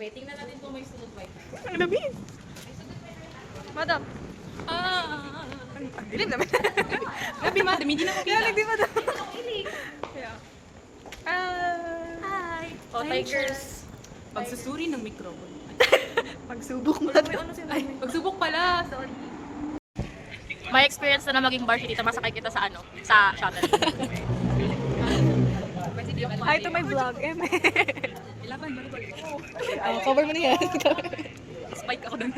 Okay, tingnan natin kung may sunod wifi. Ang labi. Madam. Ang dilim naman. Gabi, madam, hindi na Kaya nagdi madam. Yeah. Hi! Oh, tigers. Pagsusuri ng microphone. Pagsubok madam. Ay, pagsubok pala. Sorry. May experience na maging bar dito. Masakay kita sa ano? Sa shuttle. Hi to my vlog, Eme. Ilaban, balik. Cover mo na yan. Spike ako dun.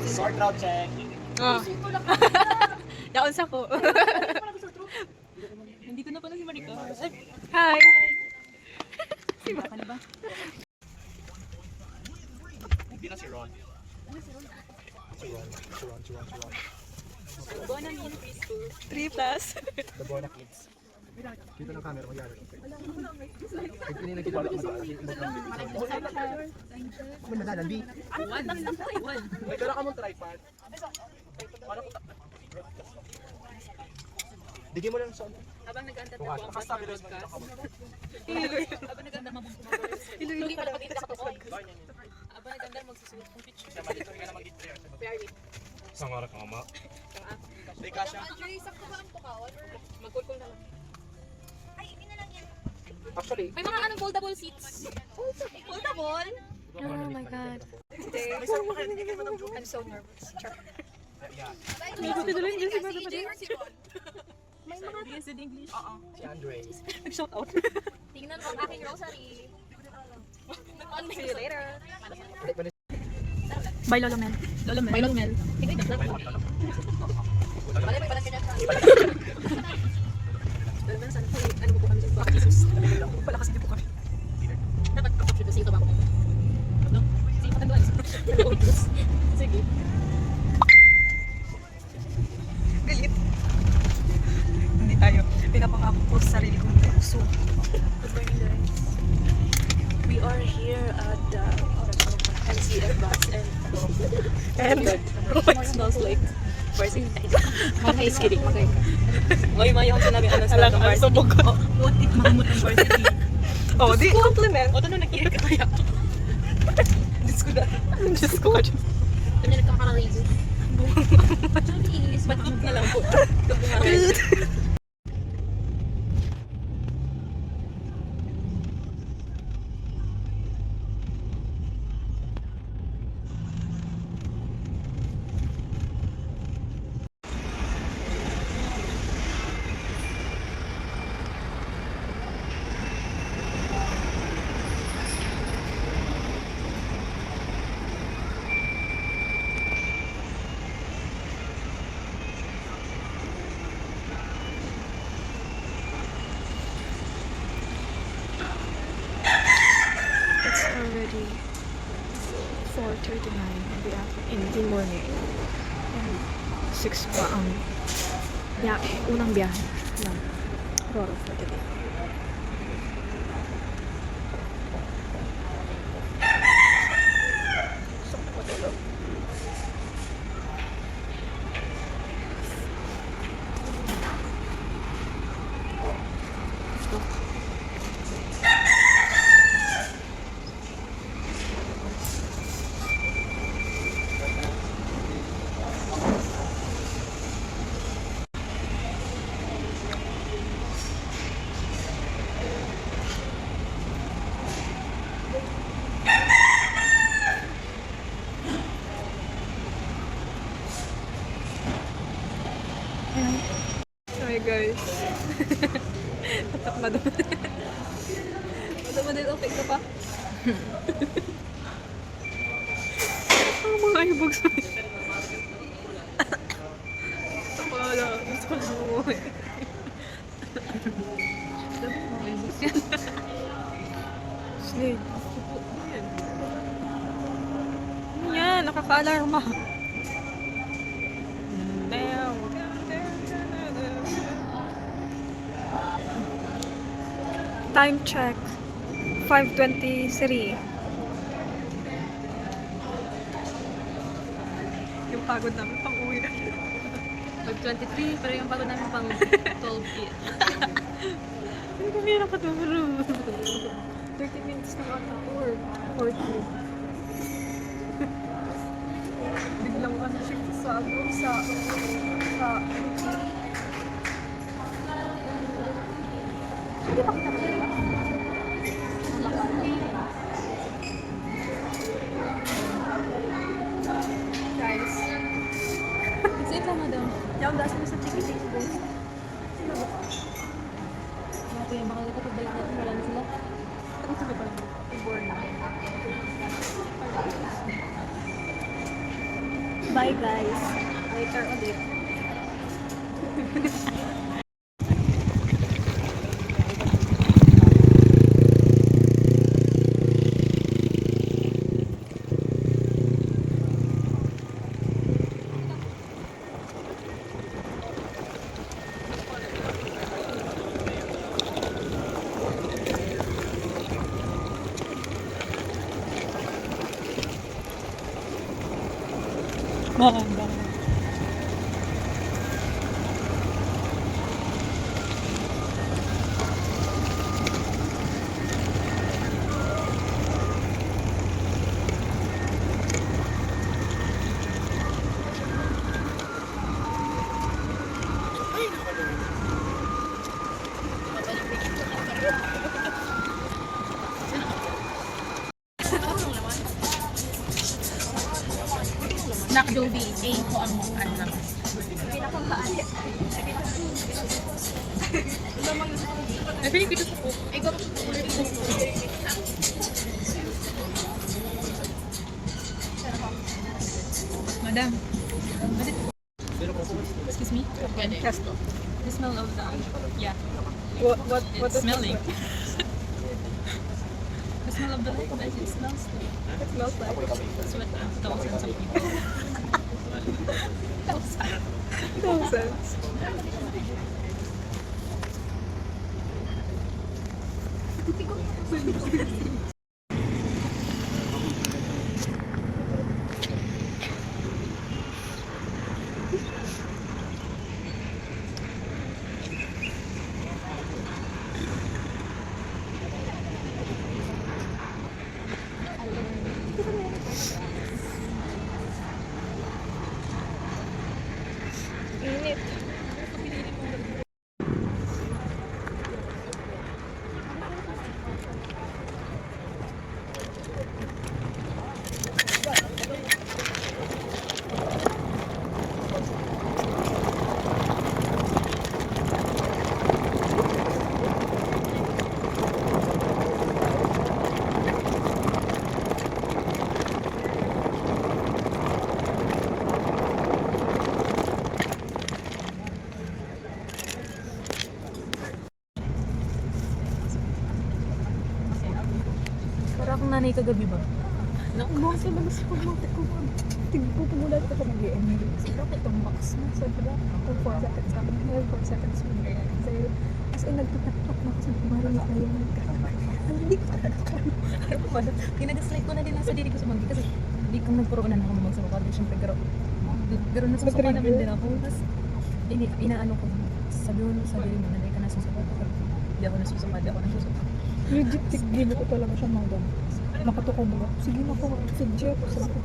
Short route check. Oh. Daon sa ko. Hindi ko na pala si Marika. Hi. Si Marika na ba? Hindi na si Ron. Si Ron. Bona mean preschool. 3 plus. The Bona Kids. Dito ng camera, magyari. Pag pinina kita wala mag nadalan, B. One. May dala ka mong tripod. Digay mo lang sa ano. Habang nag-anda Kung po ang nakasabi rin podcast. Habang nag-anda mabubuhay. Iloilo Hindi pa nakapagkita sa tukol. Habang nag-anda magsusuot ng picture. Monitor ka na mag-declare. Very. Isang oras ka mama. May kasya. Magkulkul na lang. Actually, May mga anong foldable seats. Foldable? Oh my god. Today, I'm so nervous. yeah. May mga BS in English. Si Andre. Nag-shout out. Tingnan mo ang aking rosary. See you later. Bye, Lolo Mel. Lolo Mel. Bye, Lolo Mel. Pala kasi di po kami. Dapat kapag kasi ito ba ako? No? Sige, patanduan. Sige. Galit. Hindi tayo. Pinapangako ko sa sarili kong puso. Good morning, guys. We are here at the NCF bus and it smells like varsity. Okay, just kidding. Okay. Oy, may akong sinabi ano sa ng varsity. What if makamot ng varsity? Oh, di compliment. O, tanong nag-iir ka kaya? Diyos ko na. Diyos ko. Kanya nagkakaraligo. Ba't cook na lang po? Cook na lang. It's already 4:39 in the morning. And 6 pa ang biyahe. Unang biyahe ng Roro for today. Hi guys. Tatak madam. Madam, okay ka pa? Ang mga ibugs mo. Ito pala. Gusto ko lang umuwi. Dapat mga ibugs yan. Slade. Ano yan? Nakaka-alarma. Time check. 5:23. Yung pagod namin pang uwi na. Mag-23, pero yung pagod namin pang 12 p.m. Hindi kami nakatulog. 30 minutes na ata or 40. Biglang ano siya sa Hindi pa kita pala. Guys. Sige ka, madam. Yung das mo sa ticketing booth. Kuya, baka kapag balik natin, wala na sila. Ano sabi ba? Born na. Bye guys. Later ulit. Mahanda. Nak Jovi, ko ang anak. Nabili ko ito po. Ikaw po. Madam. Excuse me? Pwede. Yes po. The smell of the... Yeah. What It's smelling. The smell of the light, as it smells. It smells like? That's what thousands of people. Thousands. Init. Para akong nanay kagabi ba? Nakumbang sa mga sa pagmatik ko. Tigpupumulat ko pag mag-i-end. Sila ko itong box na. Sobra ako 4 seconds ako. 4 seconds mo na yan. As in, nagtutak-tak na ako sa kumari na kayo. Hindi ko talaga kaya. Ano po ba? Pinag-slide ko na din lang sa diri ko sa manggi kasi hindi kong nagpurunan ako magsukat. Siyempre, pero nasusuka naman din ako. Tapos, inaano ko. Sabi mo, nanay ka nasusukat. Pero hindi ako nasusukat, hindi ako nasusukat. Legit, tigil ko talaga siya madam. Nakatuko mo ako. Sige na ako, fidget. Sabi ko,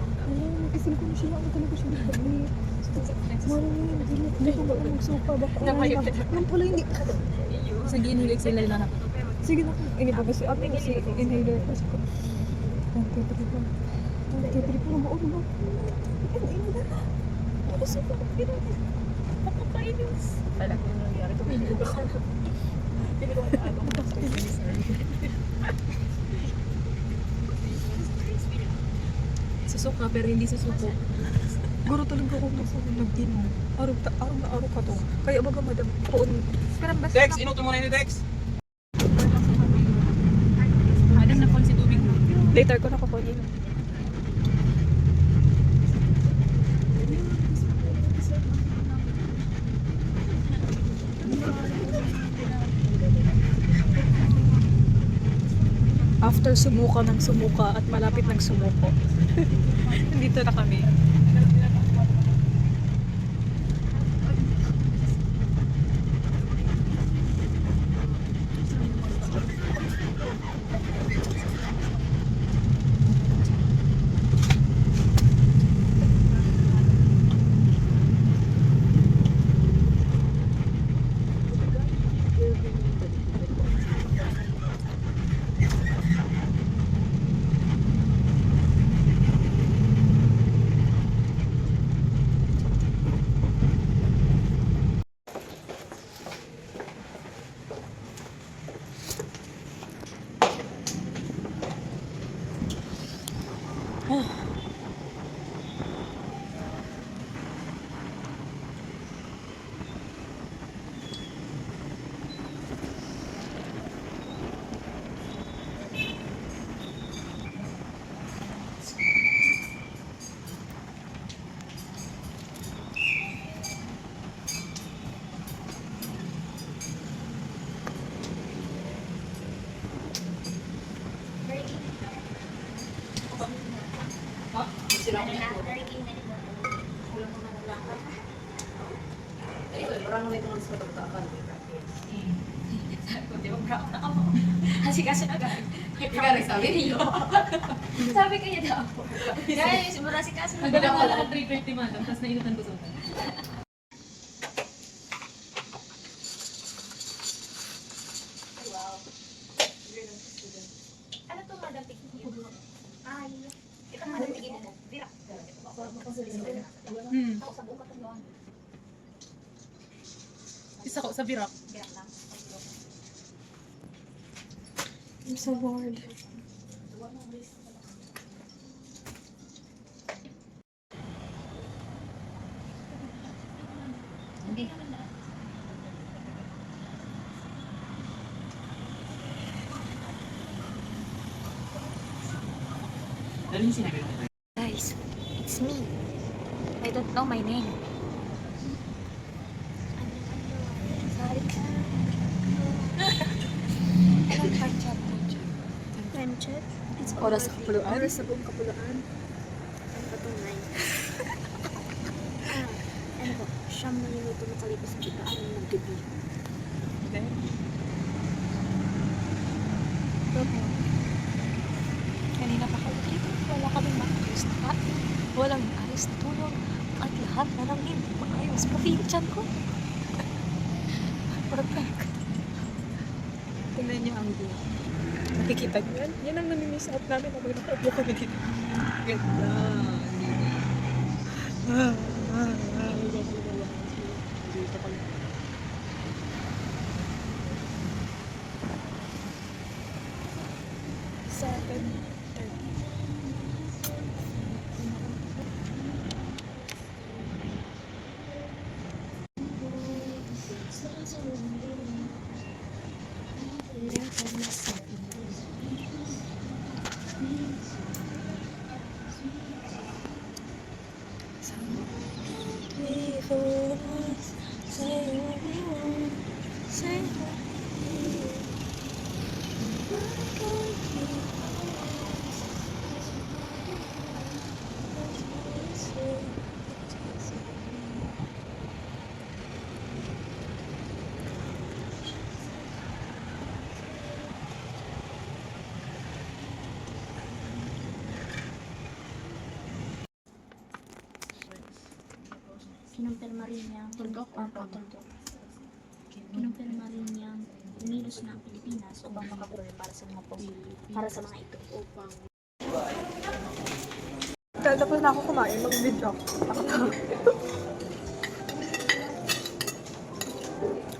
nakisin ko na siya. Ako talaga siya nagpagli. Hindi ko ba magsuka. Baka nang pala hindi. Sige, inilig sila na. Sige na ako. Inibaba si ate kasi inhaler. Kasi ko, 1, 2, 3, 4. 1, 2, 3, 4. Maon mo. Ano na? Ako sa pa. Napakainis. Pala ko nangyari ko. Susuka pero hindi susuko. Guro talaga ako nag-dino. Araw ka to. Kaya baga madam, poon. Pero basta Dex, inuto mo na yun, Dex. Madam na phone si tubig mo. later ko nakukunin. After sumuka ng sumuka at malapit ng sumuko. Nandito na kami. Kasi agad. Ikaw nagsabi niyo. Sabi kanya daw ako. Guys, mura si kasi. Nagdala ko lang 3:30 madam, tapos nainutan ko sa utan. Ano to madam tigil? Ay. Ito madam tigil mo. Dira. Isa ko sa birak. Dira lang. I'm so bored. Guys, it's me. I don't know my name. Anong panchat? Panchat? It's Oras sa kapuluan. Oras sa buong kapuluan. Ang patunay. Ano ba? Siyam na minuto makalipas ang ikaan ng gabi. Kanina pa kami dito. Wala kaming maayos na kain. Walang ayos na tulog. At lahat na lang hindi maayos. Pati yung tiyan ko. Perfect. Tingnan niyo ang view. Nakikita niyo yan? Yan ang namimiss out namin habang nakaupo kami dito. Ganda. Dito kami. Kinumpirma rin niya kinumpirma rin niya umilos na ang Pilipinas upang makapulong para sa mga ito. Tapos na ako kumain, mag-video ako.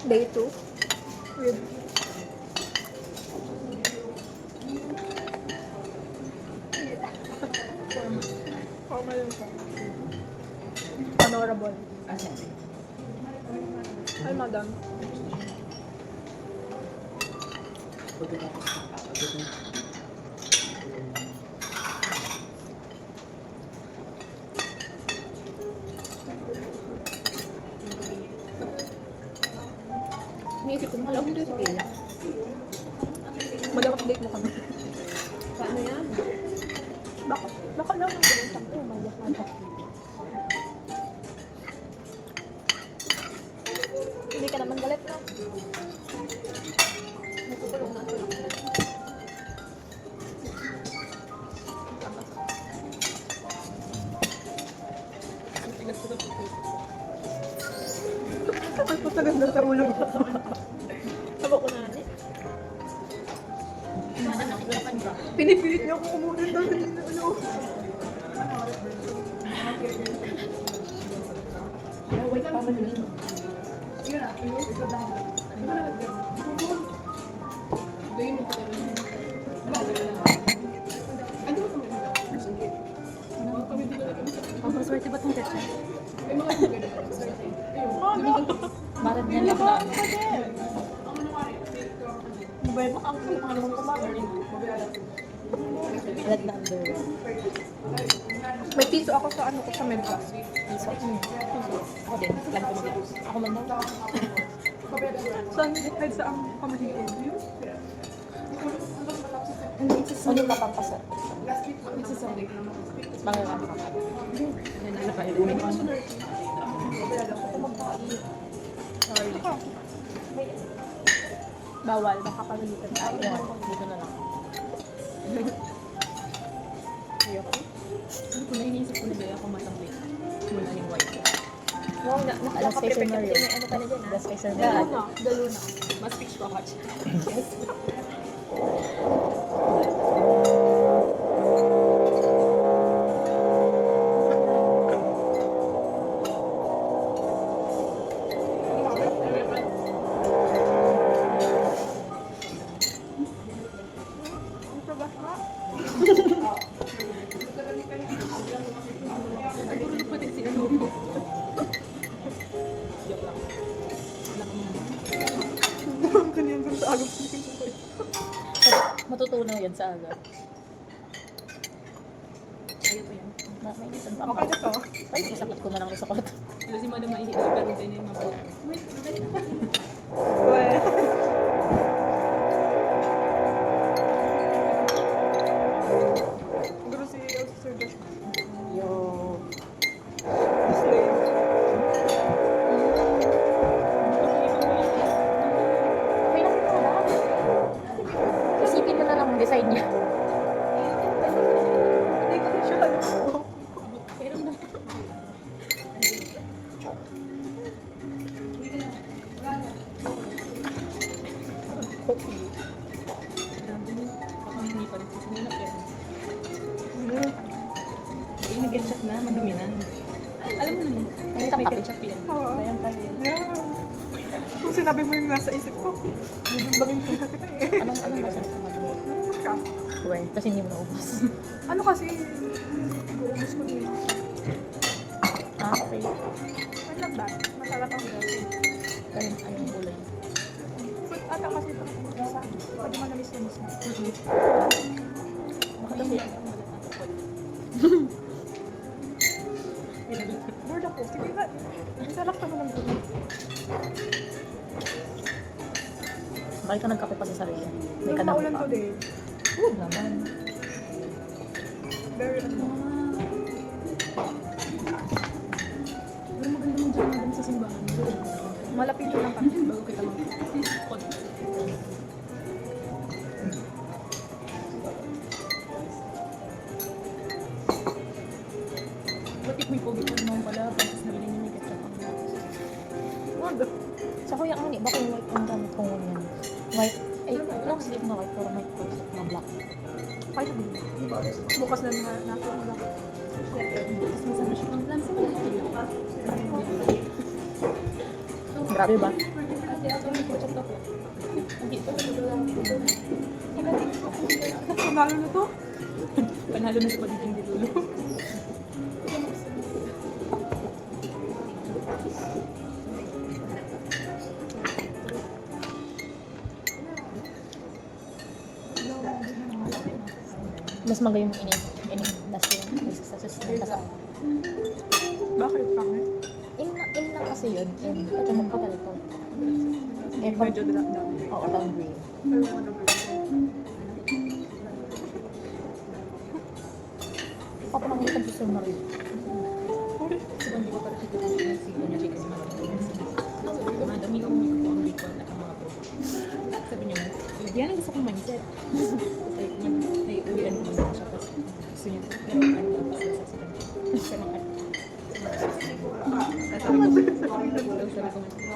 Day 2. With formal yun siya. Honorable. Ay, madam. Iniisip ko, alam mo dito kaya. Madam, update mo kami. Paano yan? Baka lang ang pinatang ko, magyak na. Hindi ka naman galit na. Nagkukulong na. Ay, pataganda sa ulo. Sabo ko na rin. Pinipilit niya ako kumunin daw sa ano. Wait pa man yun. Ang maswerte ba itong tetra? Marad niya lang na. Mobile mo ang mga naman kumain. Red number. May piso ako sa ano ko sa Memphis. Piso. Ako din. Plan ko mag ako man daw. Saan kahit sa ang pamahiin? Ulit ka pang pasat. Mangilan ka. Sorry. Bawal, makapagalitan tayo. Ayan, dito na lang. Ayoko. Kung nainisip ko na gaya ako matangklik. Mula yung white. Wow, Alas kay Sir Mario. Ano pa na dyan, Alas kay Sir Yeah, Mario. dalo na. Mas pitch pa watch. Matutunaw yan sa agad. Kaya pa yan. Mainisan pa. Okay na to. Ay, masakit ko na lang sa kot. Wala si Madam maihi. Pero hindi na yung mabalik. Well. Siguro si Sir Josh. Yo. Okay lang ito na. Isipin mo na lang ang design niya. Hindi ko na siya alam. Pero na. Hopefully. Baka hindi pa rin sisinila. Pero eh, nag-get na, madumi na. Alam mo naman. May May kape. ketchup yan. Oo. Ayan tayo. Yeah. Kung sinabi mo yung nasa isip ko, bibimbangin ko na kita eh. Anong masarap sa madumi? Ka. Well, kasi hindi mo naubos. Ano kasi, guubos ko din. Ah, okay. Wait lang ba? Masarap ang gawin. Kaya ayong gulay. Fruit ata kasi ito. Isa. Pwede mo namis-namis na. Makadami. Bored ako. Sige na. Masarap naman ang gawin. Bakit ka nagkape pa sa sarili? May Nung kadami maulan pa. today, Good naman. very ano. Pero maganda mong dyan maganda sa simbahan. Malapit lang kami. Bago kita mag-pod. Batik may pogi po naman pala. Tapos nabili niya may ketchup ang lakas. Wag. Sa kuya ang baka yung white ang gamit kong yan. White, eh, long sleeve na white, pero may close na black. Ay, bukas na nasa wala. Tapos masama siya ng lansa. Grabe ba? Kasi ako may ketchup ako. Hindi pa. Panalo na to. Panalo na sa pagiging dilulo. Mas magayong init nas yung sa susunod kasi. Bakit pangit? In lang kasi yun. Ito magpapal ito. Eh, pag, Medyo drop-down. oo, downgrade. Pero ano ba? Papamangitan si Sir Mario. Kasi hindi ko para siya yung sigo niya kasi sabi ko, madami ko may kupo ang bacon at ang mga po. Sabi niya, yan ang gusto kong mindset. Kasi naiuwian ko naman siya kasi gusto niya. Pero ano lang kasi sa siya. Pero ano. Sabi ko,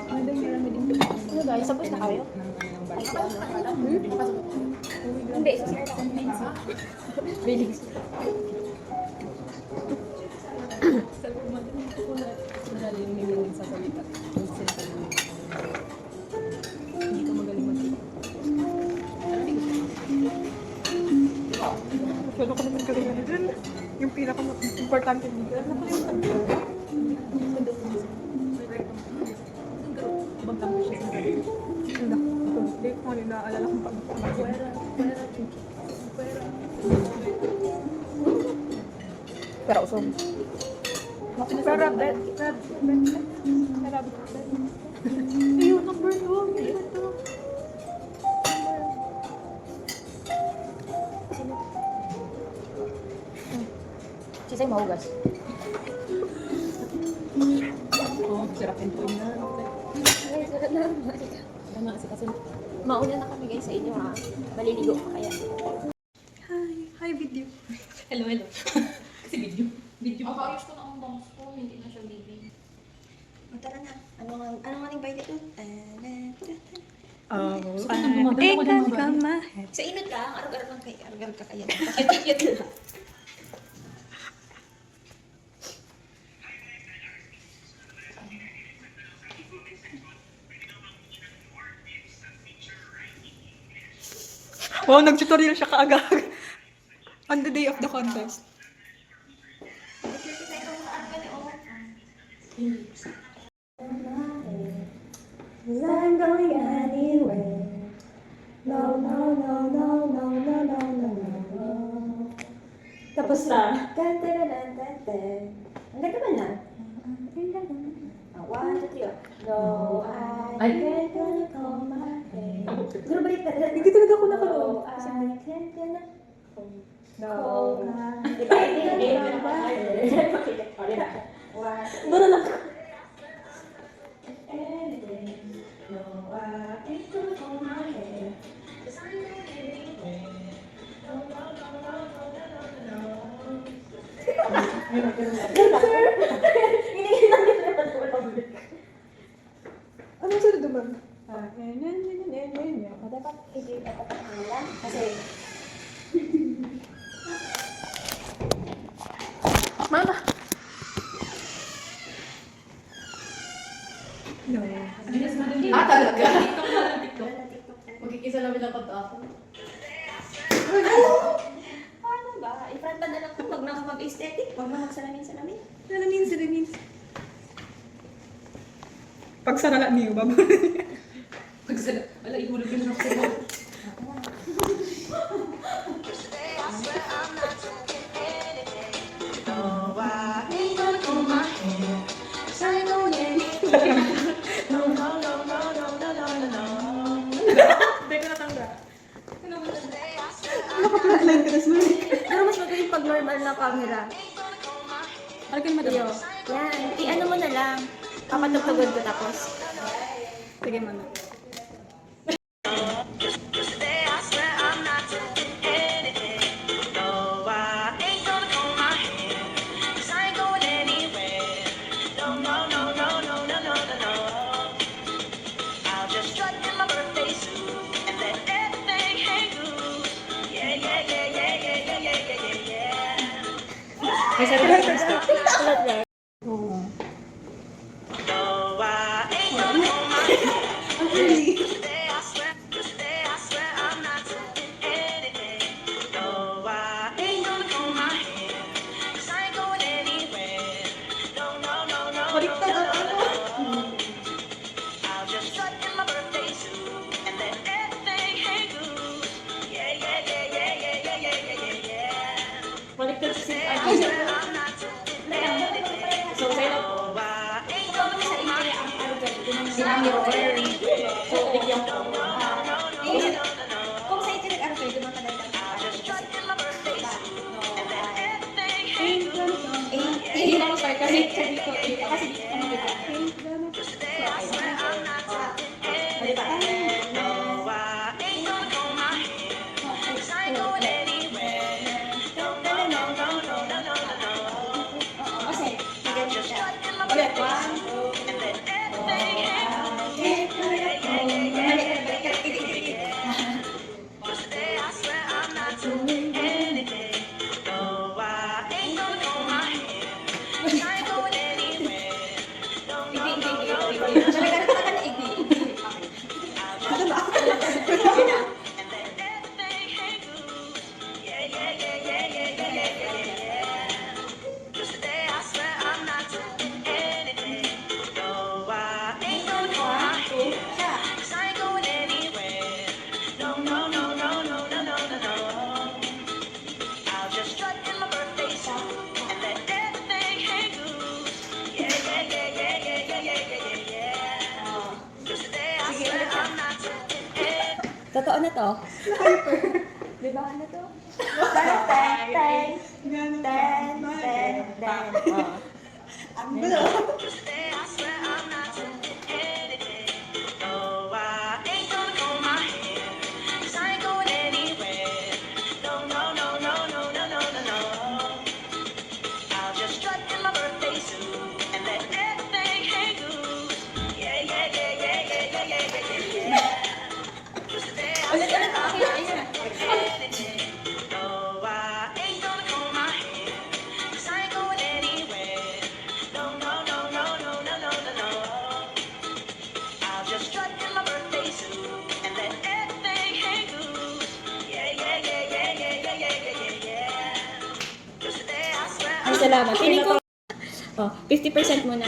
madami marami din. Ano guys, sabay na kayo? Ng balik. Hindi, isa sir. Bilis. Sabi ko, madami ko na madali yung nilang sa salita. Hindi ka magaling mag-ibig. Masyado ko naman galingan dyan. Yung pinaka-importante dito. Nakalimutan ko. Ibang tampo siya sa gabi. Hindi ko ano naaalala kung paano. Pero usog. Pero bed. Ayun, number 2. Ayun, ito. Kasi mahugas. Mauna na kami guys sa inyo ha. Maliligo pa kaya. Hi, video. Hello. Kasi video. Ako, ayos ko na ang bangs ko. Hindi na siya baby. O, tara na. Ano nga nang bayad ito? Ikan ka mahal. Sa inod ka, araw-araw lang kay araw-araw ka kaya. Cute-cute lang. Wow, nag-tutorial siya kaagad. On the day of the contest. I'm going anywhere. No, no, no, no, no, no, no, no, no. Tapos na. Ang ganda ba na? One, two, three. No, I can't gonna call my head. Siguro balik na. Hindi talaga ako nakaloon. No, I can't gonna call my head. Diba? Hindi na ba? Bara lang. No, I can't gonna call my head. Anong sunod naman? Dapat i-give at nila kasi Mama! No. Talaga? Magkikisa namin dapat ako. paano ba? I-front na lang kung wag na mag-aesthetic, wag na magsalamin-salamin. Salamin. Pag sarala niyo, babo. Wala, ihulog yung rock sa Nakapla-line ka na sorry. Pero mas magaling pag normal na camera. Ano kayo madami? Iyo. Yan. I-ano mo na lang. Papatugtugod ko tapos. Sige, mama. May sabi na gusto. Oo. Baliktad ang ano. Baliktad si So, sa'yo Sinami ko. So, bigyan ko. Kung sa ito nag-ano kayo, dumang kadal lang. Hindi na ako start kasi dito. Kasi dito ka makita. Kasi, ganyan siya. Ulit. Talaga ka na igbi. Totoo na to? Di ba ano to? Ten, ten, ten, ten, ten, ten. Ang gulo. Ay, salamat. Feeling ko, 50% muna.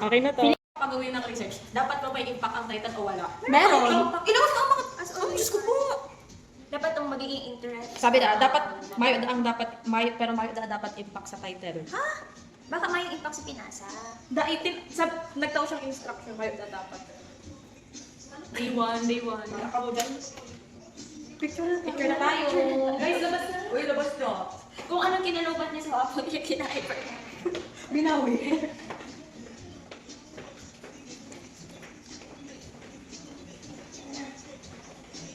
Okay na to. Pag-uwi ng research, dapat ba may impact ang Titan o wala? Meron. Ilabas ka mga... Diyos ko po! Dapat itong magiging interest. Sabi na, dapat mayo ang dapat mayo pero mayo dapat impact sa title. Ha? Baka may impact sa Pinasa. Nagtaw siyang instruction mayo dapat. Day 1, day 1. Nakabugan. Picture na tayo. Guys, labas na. Uy, labas na. Kung anong kinalobat niya sa hapon, niya kinain pa niya. Binawi.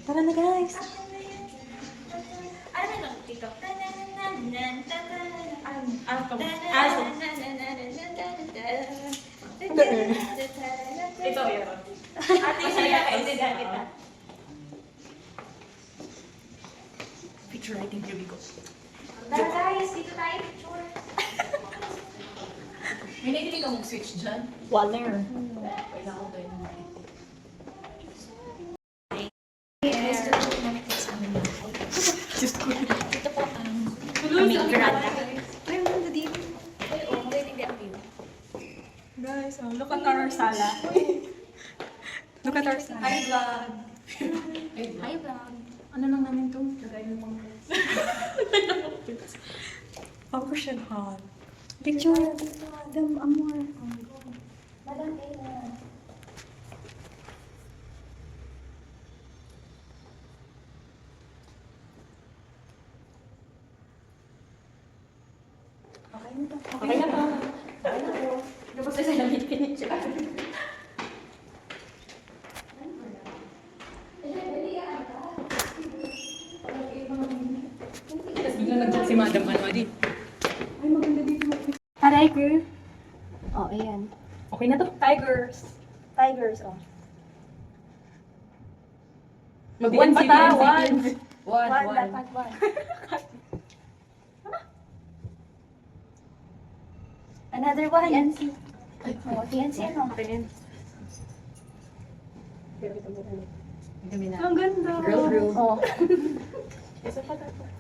Tara na guys. Ano na lang dito? Ito yun. Ate, saya ka. Hindi kita. Picture writing, here we go. Tara guys, dito tayo picture. May nakikinig akong switch dyan. Waller. Wala ako doon. Guys, dito po namin sa amin bahay. Dito po kami granda. Ay, ang ganda dito. Ay, oo, maganda ang view. Guys, look at our sala. Look at our sala. Hi, vlog. Hi, vlog. Ano lang namin to? Ocean Hall. Picture dito, Madam Amor. Madam Ella. Okay na to. Okay na to. Tapos na sila pinitsa. Tapos biglang nag-chat si Madam Anwadi. Ay, maganda dito. Tiger. Oh, ayan. Okay na to. Tigers. Tigers, oh. Mag-1 pa ta. 1. Dapat one. Another one. TNC. Oh, TNC ano? Ang ganda. Girl group. Oh.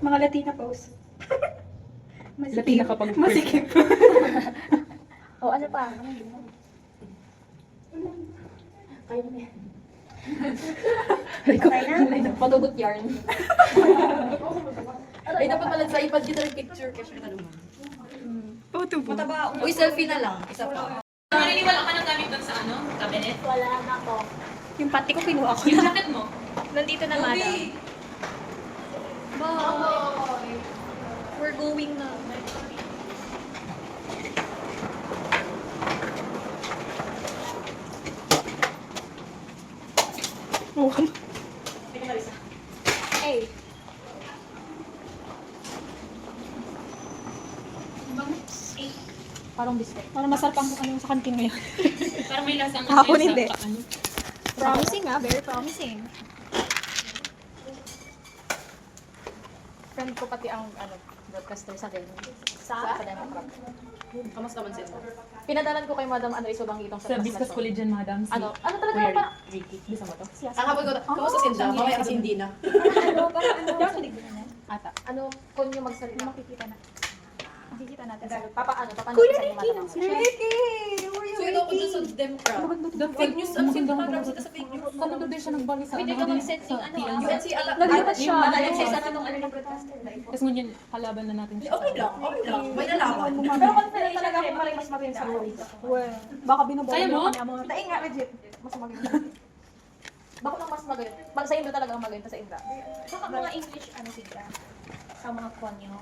Mga Latina pose. Latina kapag Masikip. Oh, ano pa? Kaya na yan. Okay na? Patugot yarn. Ay, dapat pala sa iPad kita rin picture kasi na naman. Photo po. Mataba. Uy, selfie na lang. Isa pa. Naniniwala ka ng gamit doon sa ano? Cabinet? Wala na po. Yung pati ko kinuha ko. Yung jacket mo? Nandito na, madam. Bye. We're going na. Hey. Parang biscuit. Parang masarap ang ano sa kantin ngayon. Parang may lasang Kahapon ano, hindi. ano. Promising very promising. Friend ko pati ang broadcaster sa din. Sa Democrat. Kamusta man sila? Pinadalan ko kay Madam Andres Ubang itong Sa Viscos College yan, madam. Si Ano talaga Kuya parang Ricky. Bisa mo to? Kakapag ko, kamusta sila? Mamaya kasi hindi na. Ata. kung yung magsalita. Makikita na. Makikita natin. Papaano Kuya sa Ricky! Madam. Ricky! So ito ako dun sa Democrat. Fake news. Ang sino paragraph sila sa fake news? Kanina din siya nagbalik sa Hindi ka mag-set yung ano ah. UNC ala. Naglipat siya. Naglipat Sa tanong ano ng broadcaster na ito. Tapos ngunyan, kalaban na natin siya. Okay lang. Okay lang. May nalaman. Pero confident talaga ako maring mas maging sa Rory. Well, baka binabawa Kaya mo? na kami mga... Taing nga, legit. Mas magaling. Bako lang mas magaling. Sa Indra talaga ang magaling sa Indra. Saka mga English ano sila. Sa mga kwan nyo.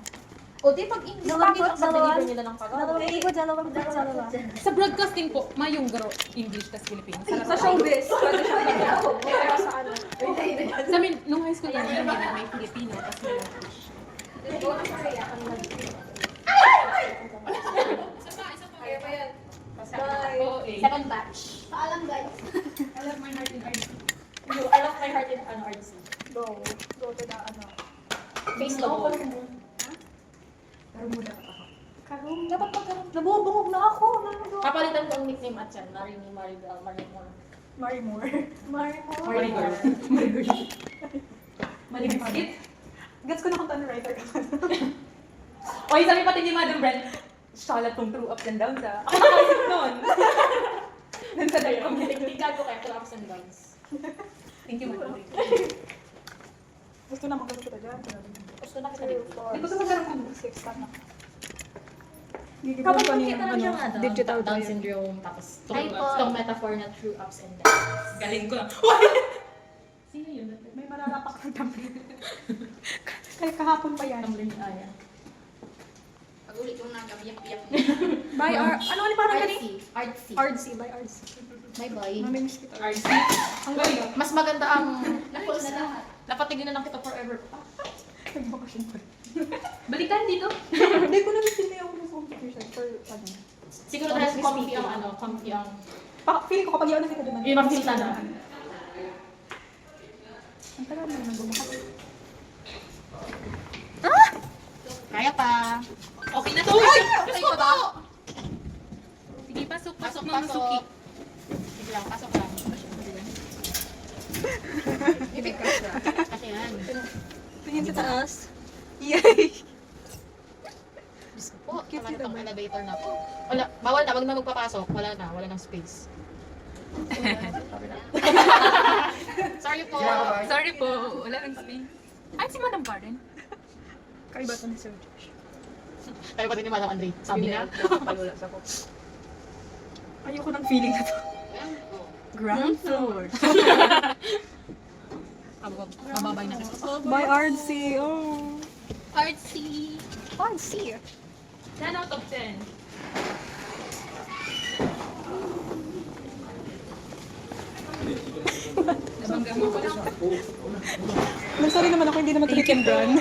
O di pag English lang dito sa deliver nila ng pag-aaral. Dalawa. Sa broadcasting po, mayong garo English tas Filipino. Sa showbiz. Pwede siya nagagawa. Pero sa ano. Sa amin, nung high school kami, may Filipino tas may English. Oo, eh. Second batch. Paalam guys. I love my heart in RC. I love my heart in RDC. Go to the ano. Face logo. Karong, dapat magkaroon. Nabubungog na ako. Papalitan ko ang nickname at yan. Marimor. Marimore. Marimor. Maligit. Gets ko na kung ano writer ka. Oy, sabi pati ni Madam Brent, siya tong through ups and downs ah. Ako nakaisip nun. Dun sa dialogue. Tingnan ko kaya ups and downs. Thank you, Madam. Gusto na magkaroon kita dyan. Gusto na kita dito. Hindi ko sa magkaroon ng 6 na. Kapag pa makita lang yung ano, digital Down tayo. syndrome, tapos Ay po. itong metaphor na true ups and downs. Galing ko lang. Sino yun? May mararapak ng tumbler. Kaya kahapon pa yan. Tumbler ni Aya. Pag ulit yung nagabiyak-biyak By ano parang gani? Artsy. Artsy, by Artsy. Bye bye. Namimiss kita. RC. Ang ganda. Mas maganda ang... Na-close na lahat. Dapat tignan na lang kita forever. Nagbakasyon pa. Balikan dito. Hindi ko na hindi ako sa competition for ano. Siguro dahil comfy ang ano, comfy ang... Feeling ko kapag yun nakita doon. Yung makikita na. Ang tagal na nang bumakas. Kaya pa. Okay na to. Ay, pa ba? Sige, pasok, pasok, Pasok, Mama Suki. pasok. Sige lang, pasok lang. Ibig ka siya. Kasi yan. Tingin sa taas. Yay! Diyos ko po, tama na tong elevator na po. Wala, bawal na, wag na magpapasok. Wala nang space. Sorry po. Sorry po, wala nang space. Ay, si Madam Karen. Kaiba to ni Sir Josh. Kayo pati ni Madam Andre. Sabi niya. Palulas ako. Ayoko ng feeling na to. Ground floor. Mababay na kita. By Artsy. Oh. Artsy. Artsy. 10 out of 10. Nabangga mo ko lang. Nagsorry naman ako, hindi naman tuloy yung brand.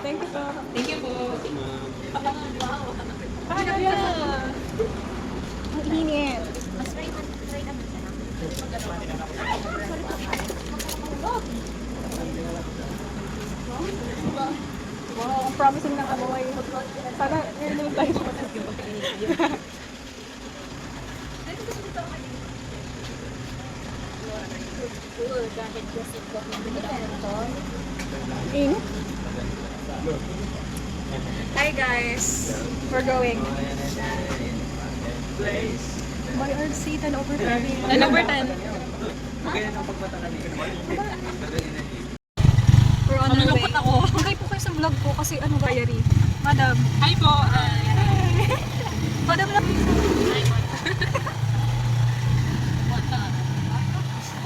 Thank you po. Thank you po. Ang init. Mas right naman siya. Wow, ang promising ng amoy. Sana ngayon naman tayo. Init? Hi guys! We're going. By RC, 10 over 10. 10 over 10. We're on our way. Ako. Magay po kayo sa vlog ko kasi ano diary. Madam. Hi po. Madam lang.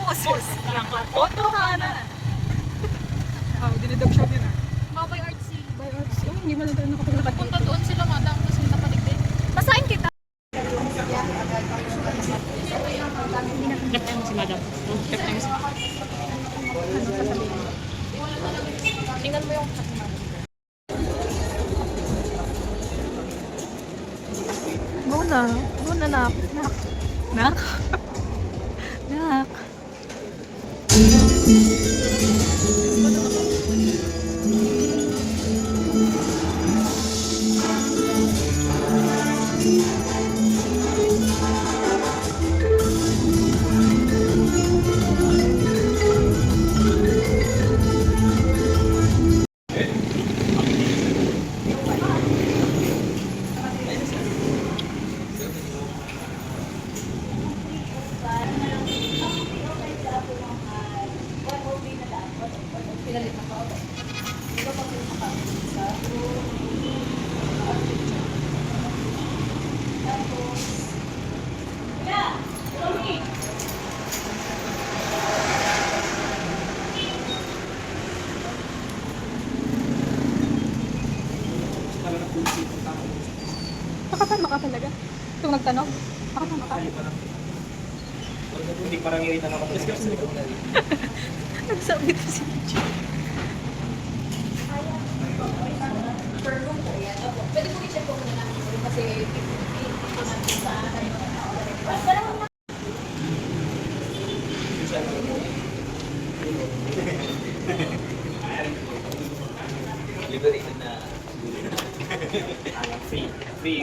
Boss. Oto ka na. Oh, dinidog shop yun ah. Mabay artsy. By arts. Oh, hindi mo lang tayo nakapaglakad Punta dito. doon sila, madam, kasi napaligid. Basahin kita. Left time si madam. Left time si Tingnan mo yung Muna nak. Nak. Nak. Makatama ka talaga. Itong nagtanong. Makatama ka. Hindi parang iritan ako. Nagsabi ko si Pwede po i-check po muna namin kasi ito natin sa Liberated na. Free.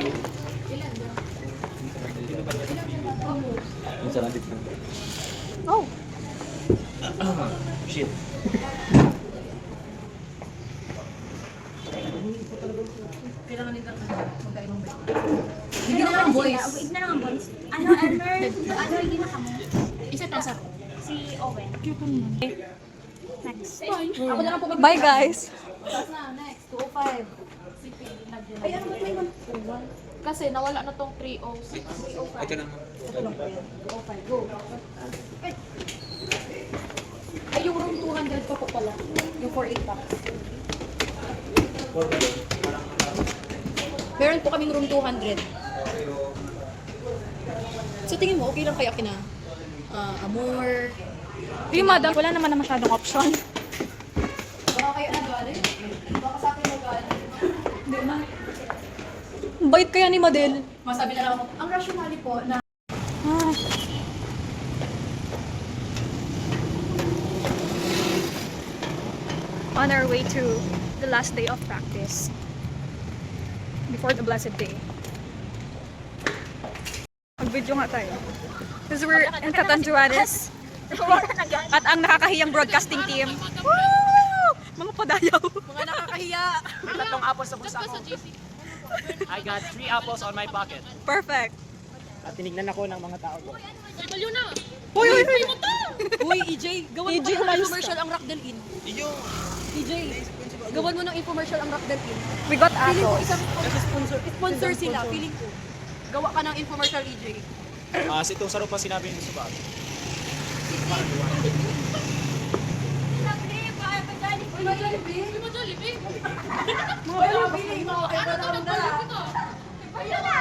Yung sarang dito. Oh. Shit. Hindi na lang boys. Wait na lang ang boys. Ano, Elmer? Ano, hindi na kamo. isa tasa. Si Owen. Next. Ako na lang po mag- Bye guys. na, next, 205. Ay, ano ba ito yung Kasi nawala na tong 306. Ito na. 205, go. Ay, yung room 200 pa po pala. Yung 48 box. Meron po kaming room 200. So tingin mo, okay lang kaya kina Amor? Di madam, wala naman na masyadong option. Baka kayo nagaling? Baka sa akin nagaling? Hindi na. Bait kaya ni Madel. Masabi na lang ako, ang rationale po na Ah. On our way to the last day of practice. Before the blessed day. Mag-video nga tayo. Because we're in Catanduanes. At ang nakakahiyang broadcasting team. Woo! Mga padayaw. mga nakakahiya. Tatlong apples sa bulsa ko. I got 3 apples on my pocket. Perfect. At tinignan ako ng mga tao ko. Uy, uy, uy. Uy, EJ, gawan mo EJ, ng umayos infomercial ang Rockdale Inn. EJ, gawan mo ng infomercial ang Rockdale Inn. We got Feeling ko apples. isang sponsor sila, feeling ko. Gawa ka ng infomercial, EJ. Si itong saro pa sinabi ni Subag. Uy, Jollibee! Mga Jollibee! Mga Jollibee! Ayun na!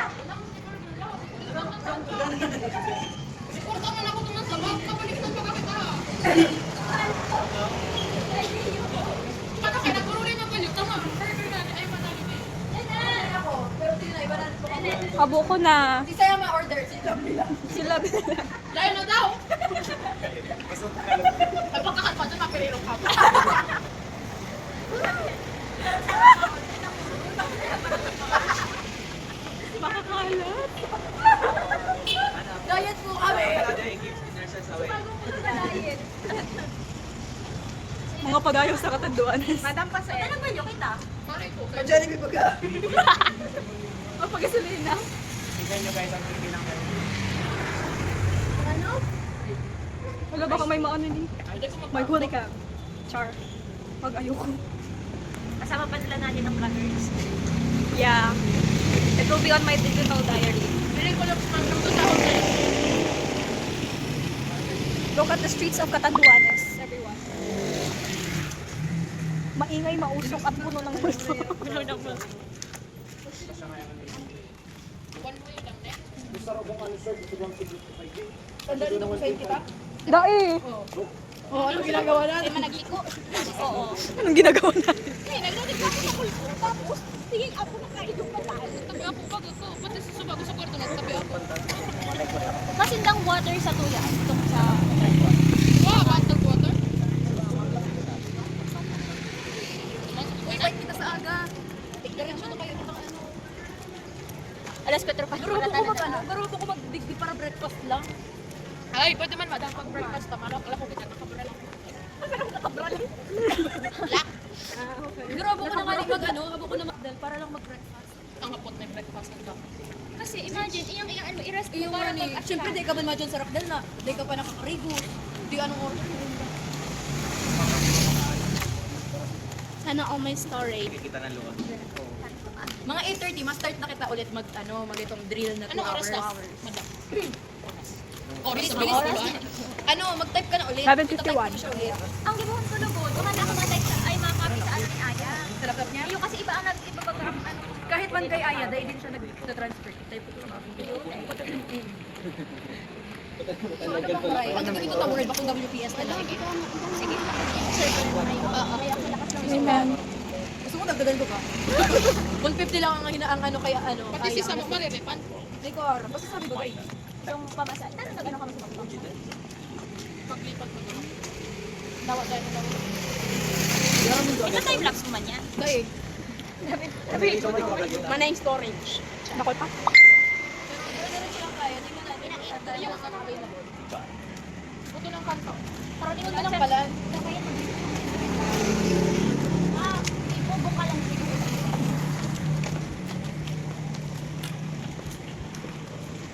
Porta man ako naman sa bag, kapalitan pa kita. Paano kaya nagkurunin ng palit? Tama, burger na, ay Jollibee. Ako, pero tingnan, iba na po ako. Abo ko na. Si Saya ma-order, si Jollibee lang. Sila. Dahil na daw! Nagpagkakat pa dyan, mapirero ka pa. Makakalat. Diet po kami! Mga padayaw sa Catanduanes. Madam pa sa'yo. Ano ba nyo kita? Jollibee baga. O pag-gasolina. Tignan nyo guys ang Pilipinang meron. Ano? Wala baka may maano ni. May huli ka. Char. Pag ayoko. Kasama pa nila natin ang vloggers. Yeah. It will be on my digital diary. Feeling ko lang sa sahod na yun. Look at the streets of Catanduanes, everyone. Maingay, mausok at puno ng multo. Puno ng multo. Dai! Oh, anong ginagawa natin? Ay, managliko. Oo. Anong ginagawa natin? Hey, nagdadig ako sa kulto. Tapos, tingin ako na kayo pa tayo. Tabi ako pag ako. Pati sa subago sa kwarto nagtabi ako. Masindang water sa tuya. Itong sa... Wow, bantag water. Invite kita sa aga. Diretso na kayo ng ano. Alas 4 pa. Garupo ko magdigdi para breakfast lang. Ay, pwede man madang pag-breakfast na. Malak ko kita nakabra lang. Garupo ko na nga mag habo ko na magdal para lang mag-breakfast. Ang hapot may breakfast ng dami. Kasi imagine, iyang ano, i-rest mo Yung para ano eh. Siyempre, di ka man madyan sa rakdal na. Di ka pa nakakarigo. Di anong oras mo. Sana all my story. Kita ng luwa. Mga 8:30, ma-start na kita ulit mag itong drill na 2 Anong oras na? hours. Madam. Oras Bilis, na bilis, ba? bilis. Ano, mag-type ka na ulit. 7:51. Itatype ko siya ulit. Ang libuhan ko lugod, baka na ako matay sa, ay makapit sa ano ni Aya. Sa laptop niya. Yung kasi iba ang iba pag ano. Kahit man kay Aya, dahil din siya nag-transfer. Type ko siya. Ano ba ito tamurin? Bakong WPS na lang. Sige. Amen. Gusto mo dagdagan ko ka? 150 lang ang hinaang ano kaya ano. Pati si Samo marirepan ko. Hindi ko aram. Basta sabi ko ay. Yung pamasa. Ano nag-ano kami sa pagpapag? Paglipat mo naman. Dawa tayo na dawa. Ito time lapse mo man yan. Dahil. Mana yung storage. Nakol pa? Puto ng kanto. Pero di mo Ano lang pala? Ah, ipobo ka lang.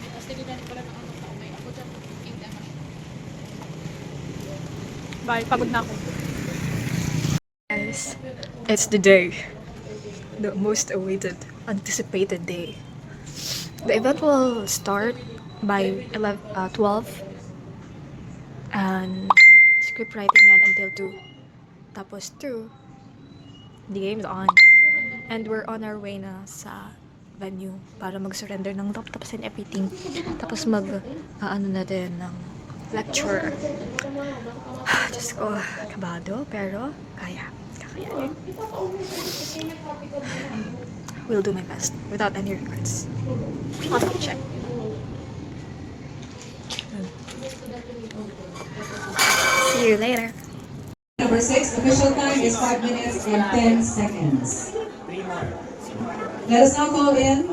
Tapos tignan ko lang ang ano tao. May ako dyan. Hindi naman. Bye, pagod na ako. Guys, it's the day. The most awaited, anticipated day. The event will start by 12 and script writing yan until 2. Tapos 2, the game's on. And we're on our way na sa venue para mag-surrender ng laptops and everything. Tapos ano na din ng lecture. Diyos ko, kabado, pero kaya. Kakayanin. Will do my best without any regrets. I'll check. See you later. Number 6, official time is 5 minutes and 10 seconds. Let us now call in.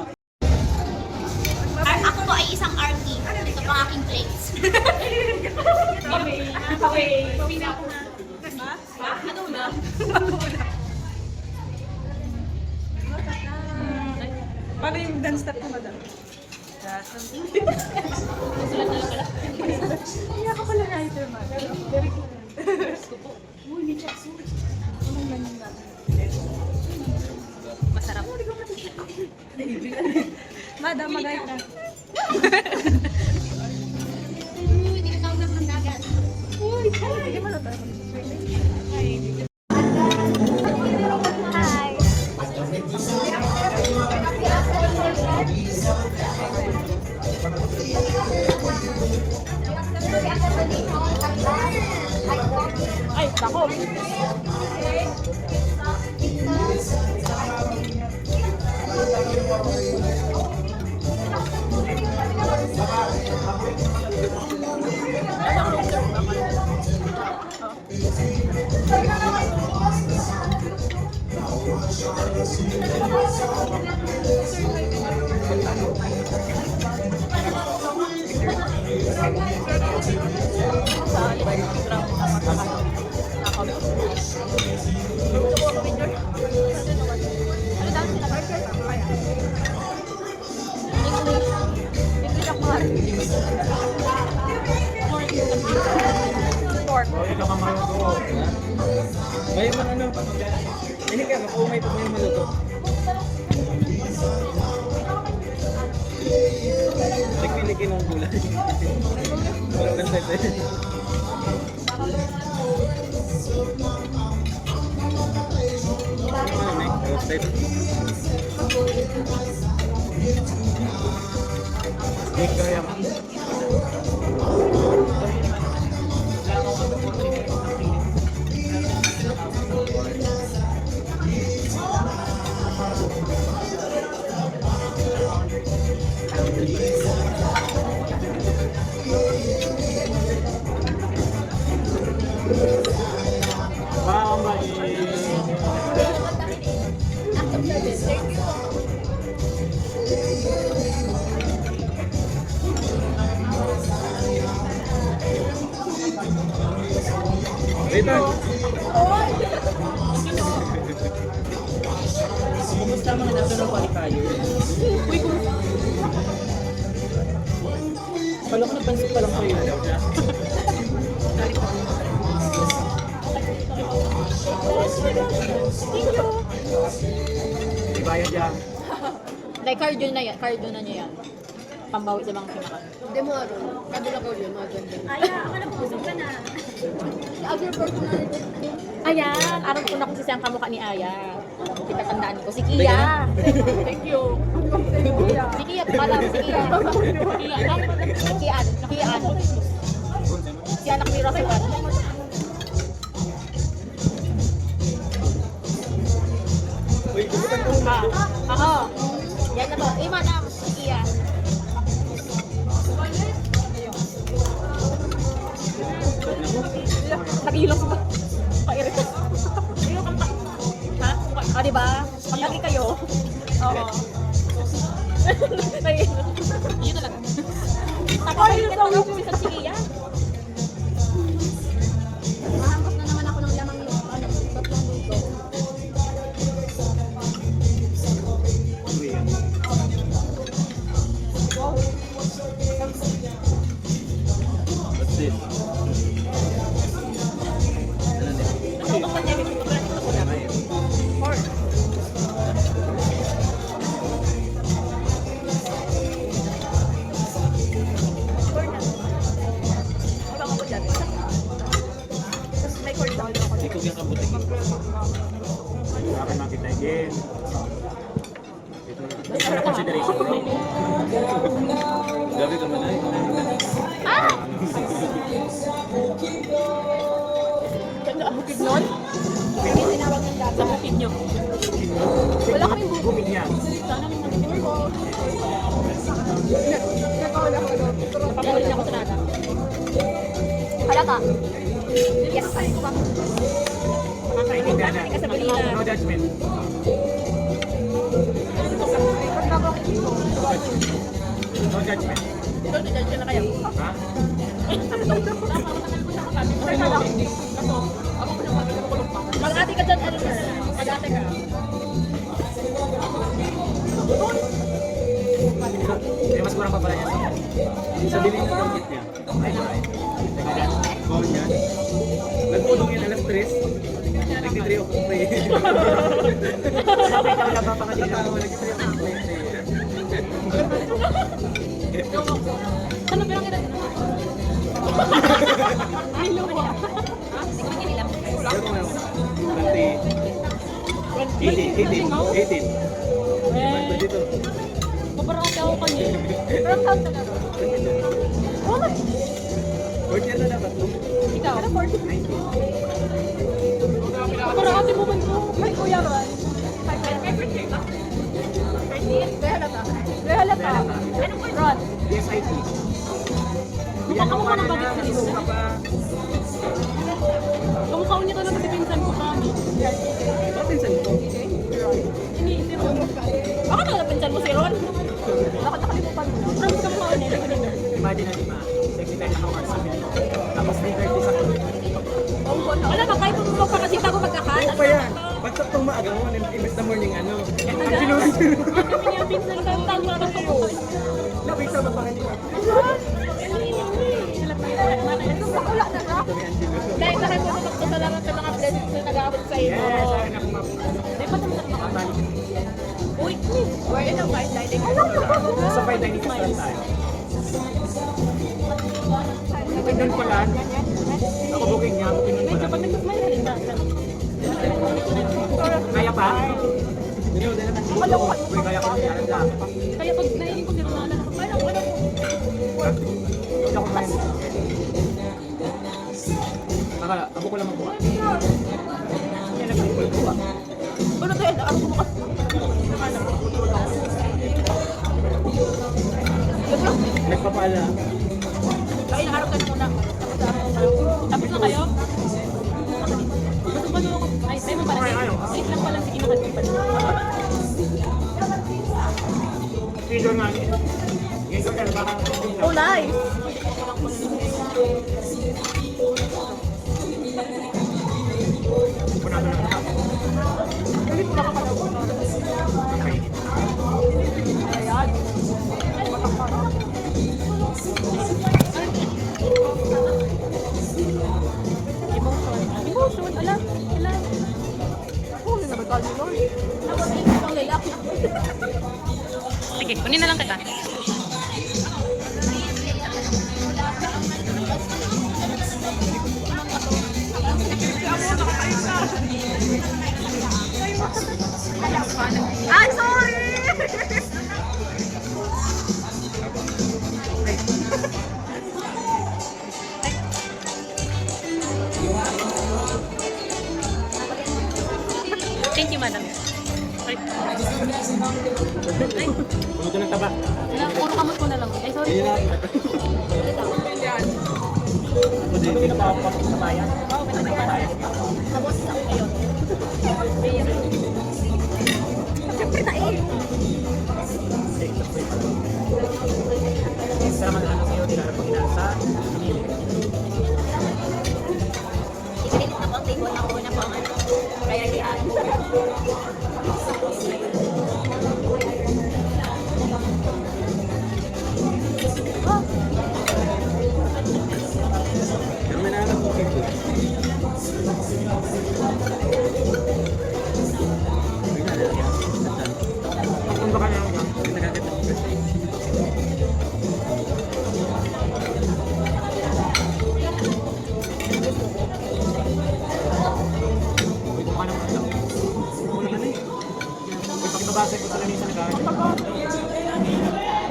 Ako po ay isang army. Ito pang aking plates. Paano yung dance step ko, madam? Hindi ako pala writer, ma. Very clear. Masarap. Madam, mag-write na. Hindi ka tawag ng dagat. Hi. Ay, nako. Ngayon man ano? Hindi kaya, makaumay pa mo yung maluto. Nagpilikin ng gulay. Parang kasete. Roasted. Hindi kaya. Wow, Dito. Kumusta mga national qualifier? Uy, kumusta? Kala ko napansin pa lang kayo. Ibayad yan. Like, cardio na yan. Cardio na niya yan. Pambawi sa mga kinakain. Hindi mo aron. Kadula ko yun, mga ganda. Aya, ako na pumusok ka na. Other personality. Ayan, araw ko na kung sisiyang kamukha ni Aya. Kita tandaan ko. Si Kia. Thank you. Si Kia, pala si Kia. Si Kia. Si anak ni Rosel. Uy, gugutan ko. Oo. Yan na to. Madam, si Kia. Nag-ilong ba? Pa-irito. Ha? O, diba? Pag-lagi kayo. Oo. Yun talaga. Tapos, hindi ka naman pumisan si Kia. Mahangkot na naman ako ng lamang yung tatlong luto. What's this? Natutukan niya yung ito ko lang. Pork. Ikog yung kabutik. Akin makita again. Ito consideration. Gabi ka man ay. Ganda ang bukid nun? May tinawag ng data. Sa bukid nyo. Wala kaming bukid niya. Sana may nakikinig ko. Napapawalin ako sa data. Halata. Yes. Makakainin ka na. Ka sa balina. No judgment. No judgment. Ito, judge na kayo. Ha? Mag-ate ka dyan, ano sir? Mag-ate ka. Eh, mas kurang pa pala yan. Sa dilim ng konggit niya. Ay, ay. Teka dyan. Bawal niya. Nagpulong yan alas 3. Nag-3 ako pa eh. Sabay ka wala pa pa kanina. Nag-3 ako pa eh. Ano ba yung kailan? Ay, lupa. Ano mo? 18. Diba dito? Parang kasi ako kanina. Parang taon talaga. Oh my! 40 na dapat. Ikaw? Ano 40? 19. Parang ate mo man ko. Ay, kuya Ron. May birthday ka? Rehalata. Anong Ron? DSIT. Kumakawa ng bagay sa liso. Ka pa. Kumakaw niya to na matipinsan ko kami. Ito pinsan ko. Ini, si Ron. Baka nakapinsan mo si Ron? Nakalimutan mo. From sa mga niya. Imagine natin ma. 69 hours sa video. Tapos 3:30 sa kulit. Wala ba, kahit mo magpakasita ko magkakan. Ano pa yan? Ba't itong maaga mo? Imbes na morning ano? Ang Kami niya pinsan ka ang tawag na ko. Labig sa magpakanila. Wala na ra. Dahil sa kayo mo salamat sa mga blessings na nag-aabot sa iyo. Yes, akin ako fine dining. Nasa fine dining restaurant tayo. Pinon ko lang. Ako booking niya, pinon ko lang. Kapag nag-smile ka rin ba? Kaya pa? Dino, dino. Uy, kaya ko niya. Kaya pag nailing ko nila na parang wala ko. Hindi ako kain. Akala, abo ko lang magbuka. Yan ang magbuka. Ano tayo? Ano ko bukas? Nagpapala. Ay, naharap ka na muna. Tapos na kayo? Gusto ba ako? Ay, tayo mo para tayo. Wait lang pala si Inakat ko pala. Video nga niya. Ngayon ka, baka Oh, live! Emotion, alam. Ang lalaki. Sige, kunin na lang kita. I'm sorry! Thank you, madam. Ay, Pumunta ng taba. Puro kamot ko na lang. Ay, sorry. Ayun na. Ako din, hindi na makapapapit sa bayan. Oo, pwede na yan. Tapos ako ngayon. Siyempre na eh. Isa naman ano sa'yo, nilalap ko inasa. Pili. Ikilit na po, take one ako na po ang ano. Kaya yan. Pero may nakalap ko kito. Kung baka na lang, nagaganda ko kasi. Uy, kung ano naman lang. Una ka na eh. Uy, pakibabasa ko sa lamisa nag-aaral.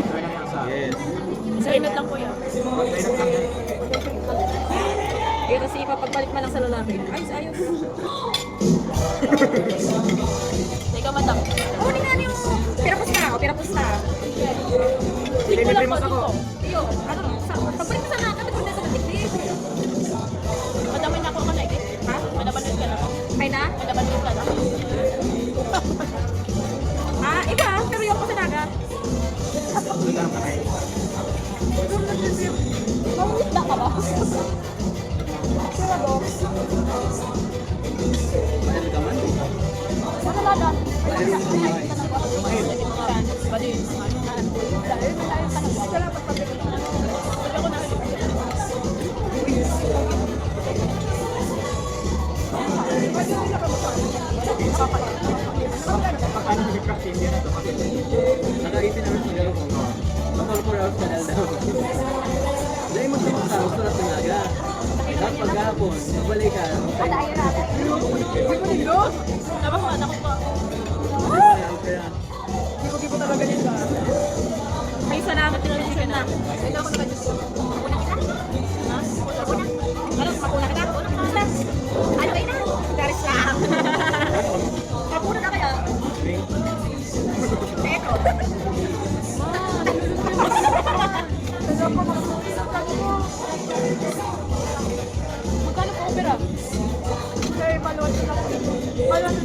Kaya na sa yes. Sa inat lang po yan. Kaya lang yan. Kaya kasi ipapagbalik man lang sa lalaki. Ayos, ayos. Teka, madam. Oh, hindi nga yung pirapusta ako, pirapusta. Tik mo lang po dito. Iyo, ano, pagbalik mo sa nakakatag ko na sa tiktik. Madaman na ako ka na eh. Ha? Madaman ka na. Ay na? Madaman ka na. Ah, iba, pero yung ako sa naga. Nagkaroon ka kayo. Mawit na ka ba? Mahal ka man. Ano ba doon? Mahal ka man. Paano nag-practice yan ito? Naka-18 hours na gano'n ko. Matol 4 hours ka dahil daw. Dahil magsamang tao, surat ng aga. Tapos pagkahapon, magbalik ka. Dapat mo, anak ko pa. Tipo talaga yun ba? Ay, salamat television na. Ito ako naman. Kapuna kita? Ha? Kapuna? Ano? Kapuna kita? Kapuna? Ano kayo na? Garis lang. Kapuna na kaya? Eko. Magkano po opera? Ay, maluwag na ako.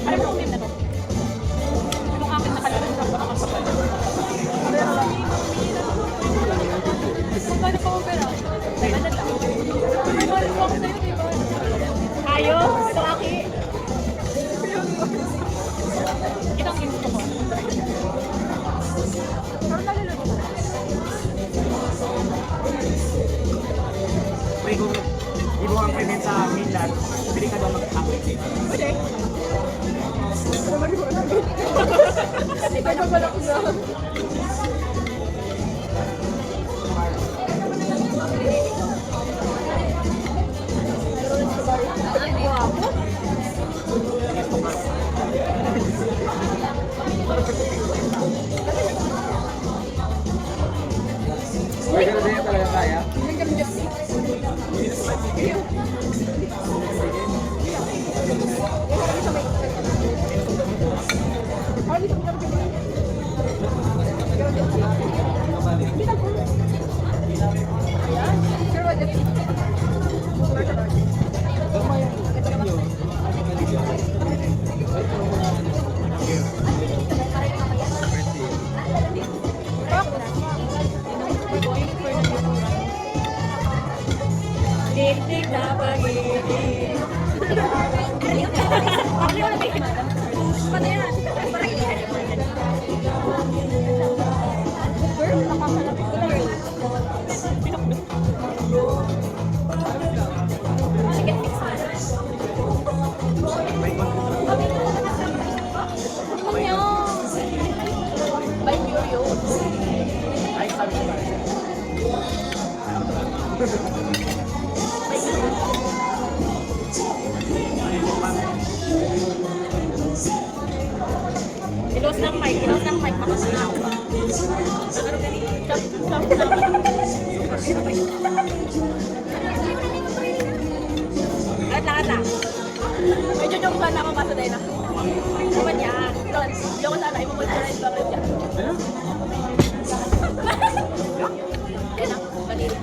Ano po opera na to? Anong akin nakalala sa pagkakasapal? Magkano pa opera? Pero hindi talaga kaya. Dik-dik na pag-ibig. Ilos ng mic, makasalaw. Lahat lang. Medyo joke sana ako masa dahil na. Naman yan. Joke sana, ipapunta na yung bakit yan. Yan na, kanina.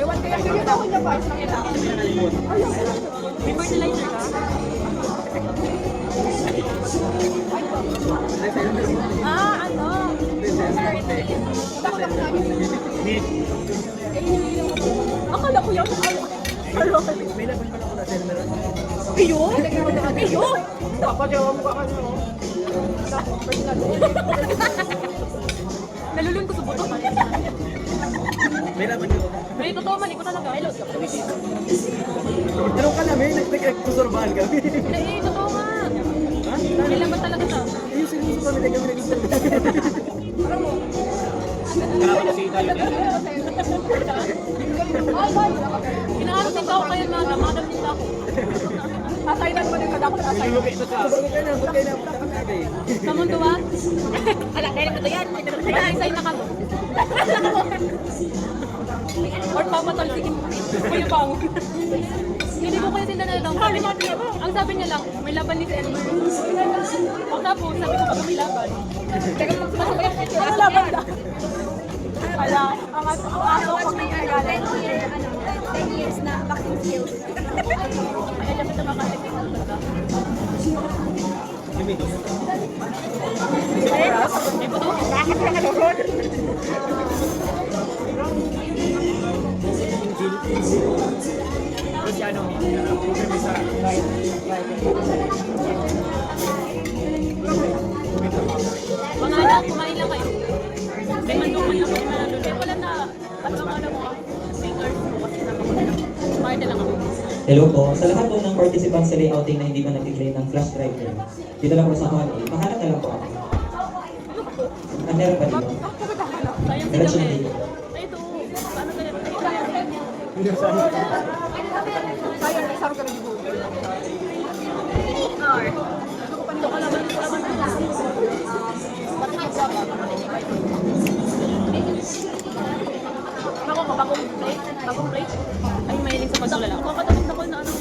Ewan kaya ganyan ako niya pa. May fertilizer ka? Ano? Akala ko yan. May laban pala ako na meron. Ayun? Ayun? Dapat yung mukha ka nyo. Nalulun ko sa buto. May laban ko. May totoo man, ikaw talaga. Hello. Pero ka namin, nagkusurbahan kami. Eh, totoo nga. Ha? May laban talaga to. Yung sinuso kami na kami nagkusurbahan. Inaarap din ako kayo na madam din ako. Asainan mo din kada ako na-assign. Huwag kayo na. Sa mundo ba? Ala, kaya naman ito yan. Nag-assign na kamo. Or pamatol, sige mo. Kuya pang. Hindi ko kayo sila na lang. Ang sabi niya lang, may laban ni Elmer. O tapos, sabi ko pag may laban. Ano laban na? Wala. Ang aso ko may agalan. 10 years na vacuum skills. Kaya dapat na makatipid ang baga. May puto? Bakit ka nalulod? Kasi ano, program sa Mga anak, kumain lang kayo. May manduman lang kayo na nandun. Eh, wala na. Ano ang alam mo? Fingers mo kasi nakapagod. Kumain na lang ako. Hello po. Sa lahat po ng participants sa layouting na hindi pa nag-claim ng flash driver, dito lang po sa hall A. Pahanap na lang po ako. Ah, meron pa dito. Sayang si Diretso na Gabriel. dito. Ay, ito. Paano kaya? Sayang, isaro ka rin yung buhay. Ito ka laban. Ako, bagong plate. Bagong plate. Ay, mahilig sa pagdulala. Ako, katapos na ko na ano.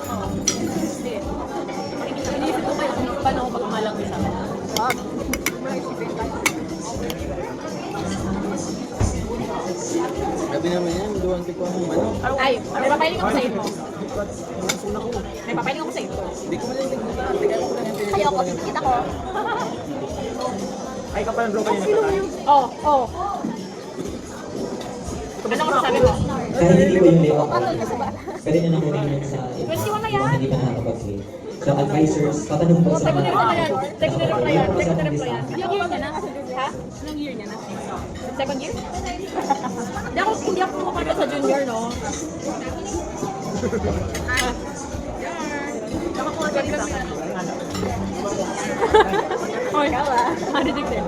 Oo. Sige. Inisip ko kayo kung paano ako magmalang isa. Sabi naman yan, duwang tipo ang manok. Ay, may papahiling ako sa ito. May papahiling ako sa ito. Hindi ko malang nagmumula. Ayoko, kita ko. ay kapal ang broken yun. Oh, oh. Ano ko sabi mo? Kahit hindi po yung layout, pwede nyo na kunin yun sa Twenty-one na yan. kung hindi pa nakakapag-claim. So, advisors, tatanong po sa Second year mga na yan. Second year na yan. Tapos Second ang year na yan. discount. Anong year niya na? Ha? Anong year niya na? Second year? Hindi ako pumapunta sa junior, no? Nakakuha ka rin sa akin. Oy, ano din din?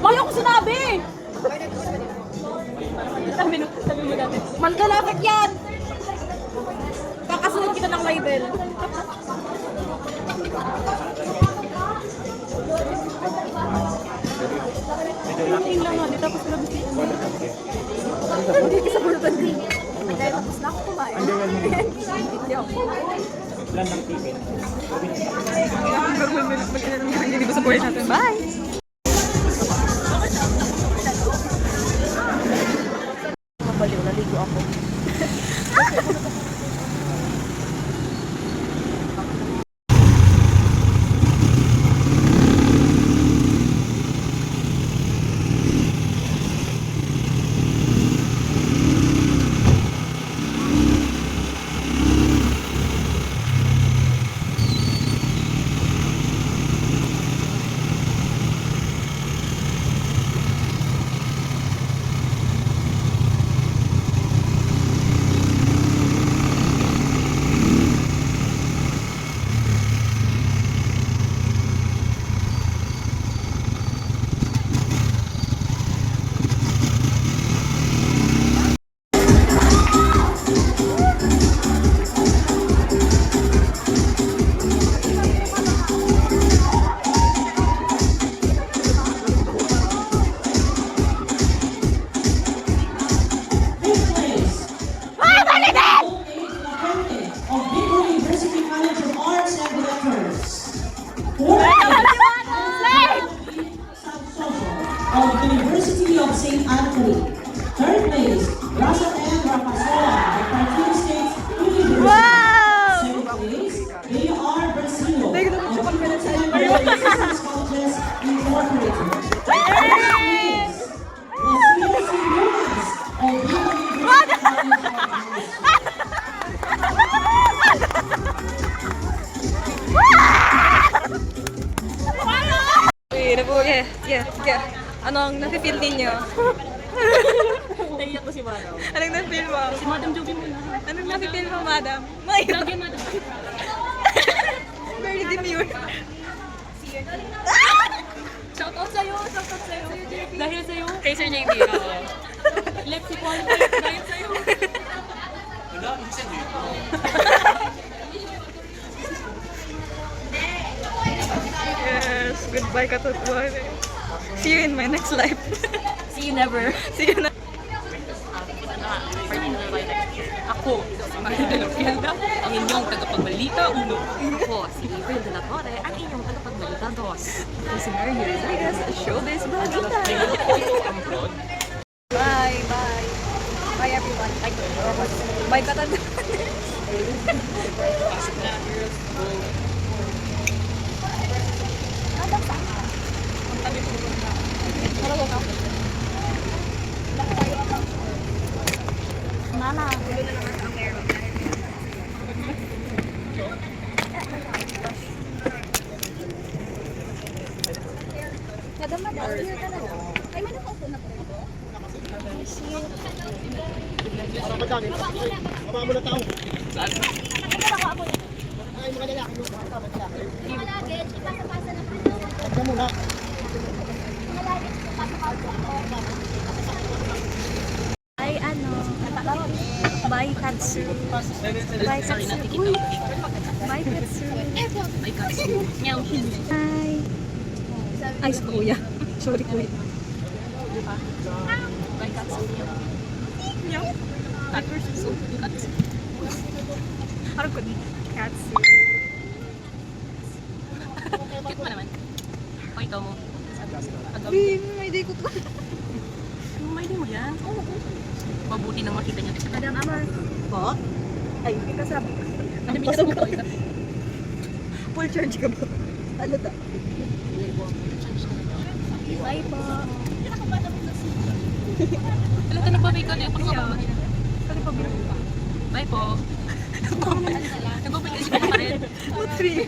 Ayaw ko sinabi! Sabi mo dati. Manlalapit yan! Kakasunod kita ng label. Tingin lang nga, di tapos na gusto ko. Hindi ka sa bulutan din. Dahil tapos na ako kumain. Hindi ako. Hindi dito sa buhay natin. Bye! Mabaliw, naligo ako. Of University of St. Anthony. Third place, Russell M. Rapasola, of Parkview State University. Second place, A.R. Brasilo, of Business Colleges Incorporated. First place, the CSC Lucas, of University Yeah. Anong nafe-feel ninyo? Naiyak ko si Maro. Anong nafe-feel mo? Si Madam Joby muna. Anong nafe-feel mo, madam? May Lagi, Madam. very demure. Shout out sa'yo. Dahil sa'yo. Kay Sir JB. Let's qualify. Dahil sa'yo. Yes, goodbye katotohanan. See you in my next life. See you never. See you na. Ako, si Maria de la Fielda, ang inyong tagapagbalita, uno. Ako, si April de la Torre, ang inyong tagapagbalita, dos. Ako si Mary Rodriguez, showbiz balita. Bye. Bye everyone. Bye katotohanan. Mama. Ay, Bye, Katsu. Bye, Katsu. Uy. Bye, Katsu. Ay, kasi. Meow. Hi. Ay, si Kuya. Sorry, Kuya. Ay, Katsu. Meow. Cat versus Katsu. Harap ko din. Katsu. Cute mo naman. O, ikaw mo. May day ko to. May di mo yan. Mabuti nang makita niyo. Madam Amar. Po? Ay, hindi ka sabi. Ano ba ito? Full charge ka ba? Ano ta? Bye po. Alam ka, nagbabay ka na yung pagkakabay. Sorry pa, Bill. Bye po. Nagbabay ka siya pa rin. What three?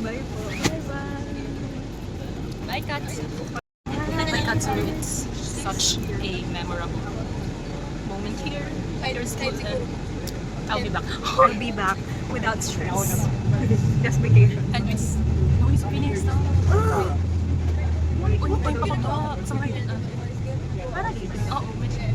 Bye po. Bye, Katsu. Bye, Katsu. It's such a memorable moment here. I'll be back. I'll be back without stress. Just vacation. And it's noise Phoenix na. Uy, pakita sa Martin. Oo, medyo.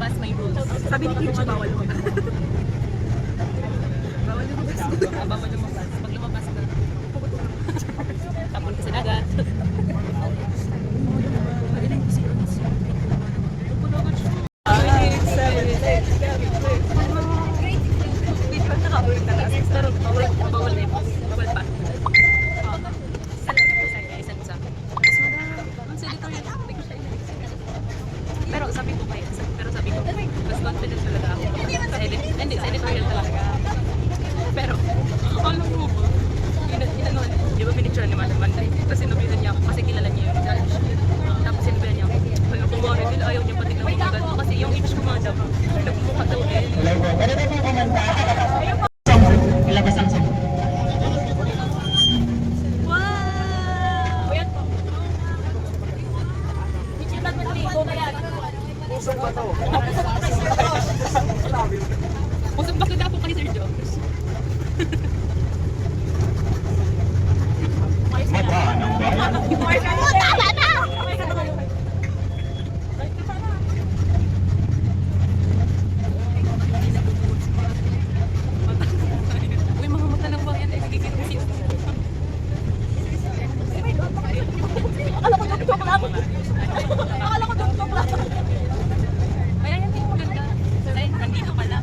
lumabas may rules. Sabi ni Kim, bawal lumabas. Bawal lumabas. Bawal lumabas. Pag lumabas ka, tapon ka sa dagat. Pero sabi ko mas confident talaga ako. Hindi, sa editorial talaga. Pero, alam mo ba, inanon, di ba pinicture ni Madam Manday? Tapos sinubihan niya ako kasi kilala niya yung judge. Tapos sinubihan niya ako, kaya kung mga reveal, ayaw niya pati ng mga ganito. Kasi yung age ko, Madam, nagmumukha daw eh. Ilabas ang song. Pusong bakit ako kay Sir Jones? Uy, mga mata ng bayan ay nagiging siya. Akala ko joke lang. Akala ko joke lang. Ay, yan yung maganda. Ay, nandito pala.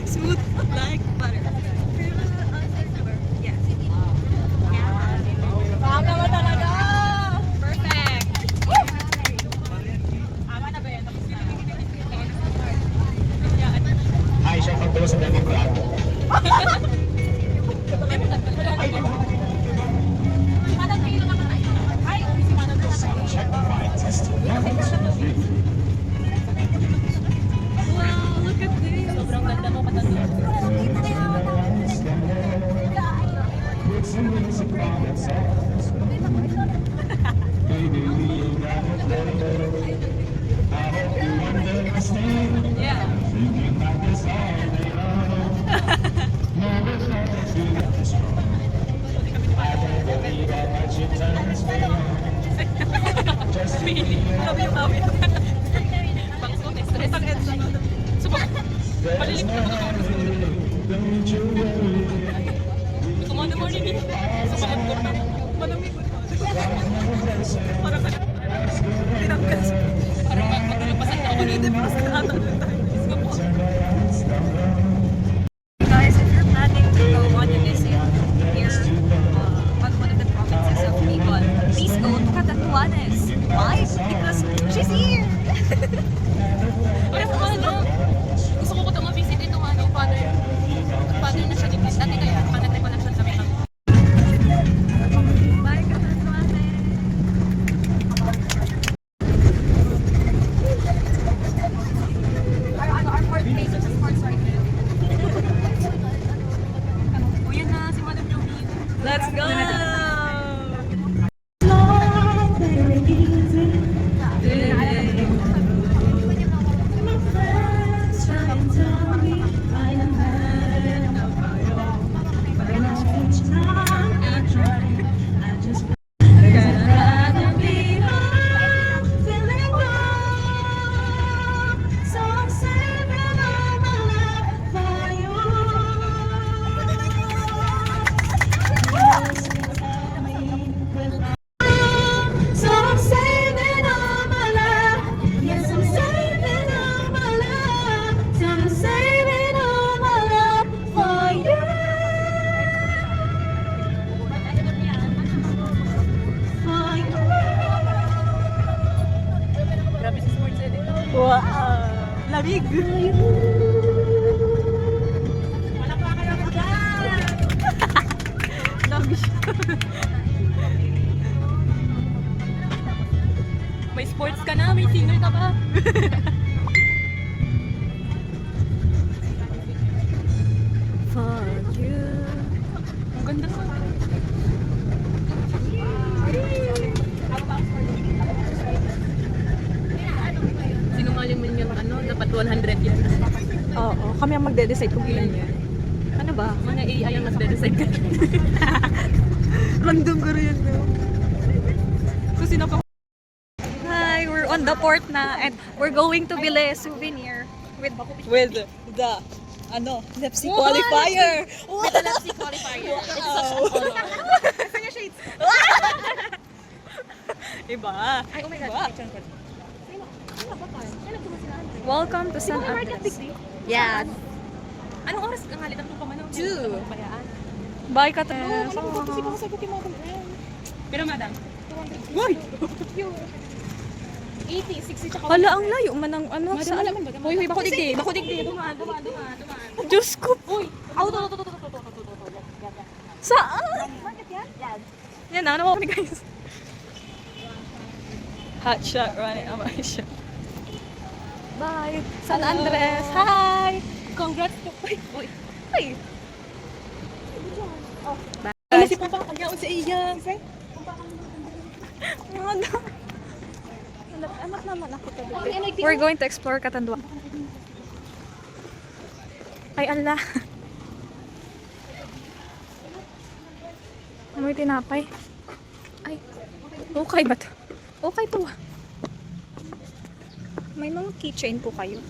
Smooth like butter. Yeah. Baka ba talaga? Perfect. Ama na ba yan? Ay, siya pagtulo sa dami bravo. Wow, look at this. Sobrang ganda mo, katanda. Yeah. Sabi yung awit. Bangso, stress ang edge. Subok. Palilim ko na ako. Gusto mo na morning eh. Sumunod ko na. Malamig ko. Parang tinangkas. Parang magpapasal na ako dito. Pero sa katang tayo. Guys, if you're planning to go on a visit here on one of the provinces of Bicol, please go to Catanduanes. Why? Because she's here! Pero ano, gusto ko ito ma-visit itong father na siya ni Chris. Dati kaya, panatay ko lang siya sa mga. Bye, Catanduanes! Our fourth place is sports right here. Uy, yan na si Madam Joey. Let's go! Grabe si sports edit. Wow! Lamig! Wala pa kayo dyan! Dami siya. May sports ka na, may singer ka pa. Fuck you. Ang ganda sa sinungaling mo yung ano, dapat 100 yan. Oo, kami ang magde-decide kung ilan yan. Ano ba? Mga AI ang nagde-decide ka. Random ko rin yun. Kasi Hi, we're on the port na, and we're going to Bile souvenir with the Lepsi qualifier. With the Lepsi qualifier. Saan yung shades? Iba. Ay, oh my God. Iba. Welcome to San Andres. Yes. Anong oras ang halit ang pamanaw? 2. Bye ka tayo. Pero madam. 80, 60, tsaka... Hala, ang layo man ng ano. Saan? Hoy, bako digdi. Dumaan. Diyos ko. Uy, to. Saan? Yan na, ano kami guys. Hot shot running on my shot. Bye. San Andres. Hi. Congrats po. Uy. Hi. Ano si Papa? Ayaw sa iya. Anak naman ako tabi. We're going to explore Catanduan. Ay, ala. Amoy tinapay. Ay, okay ba to? Okay to. May mga keychain po kayo.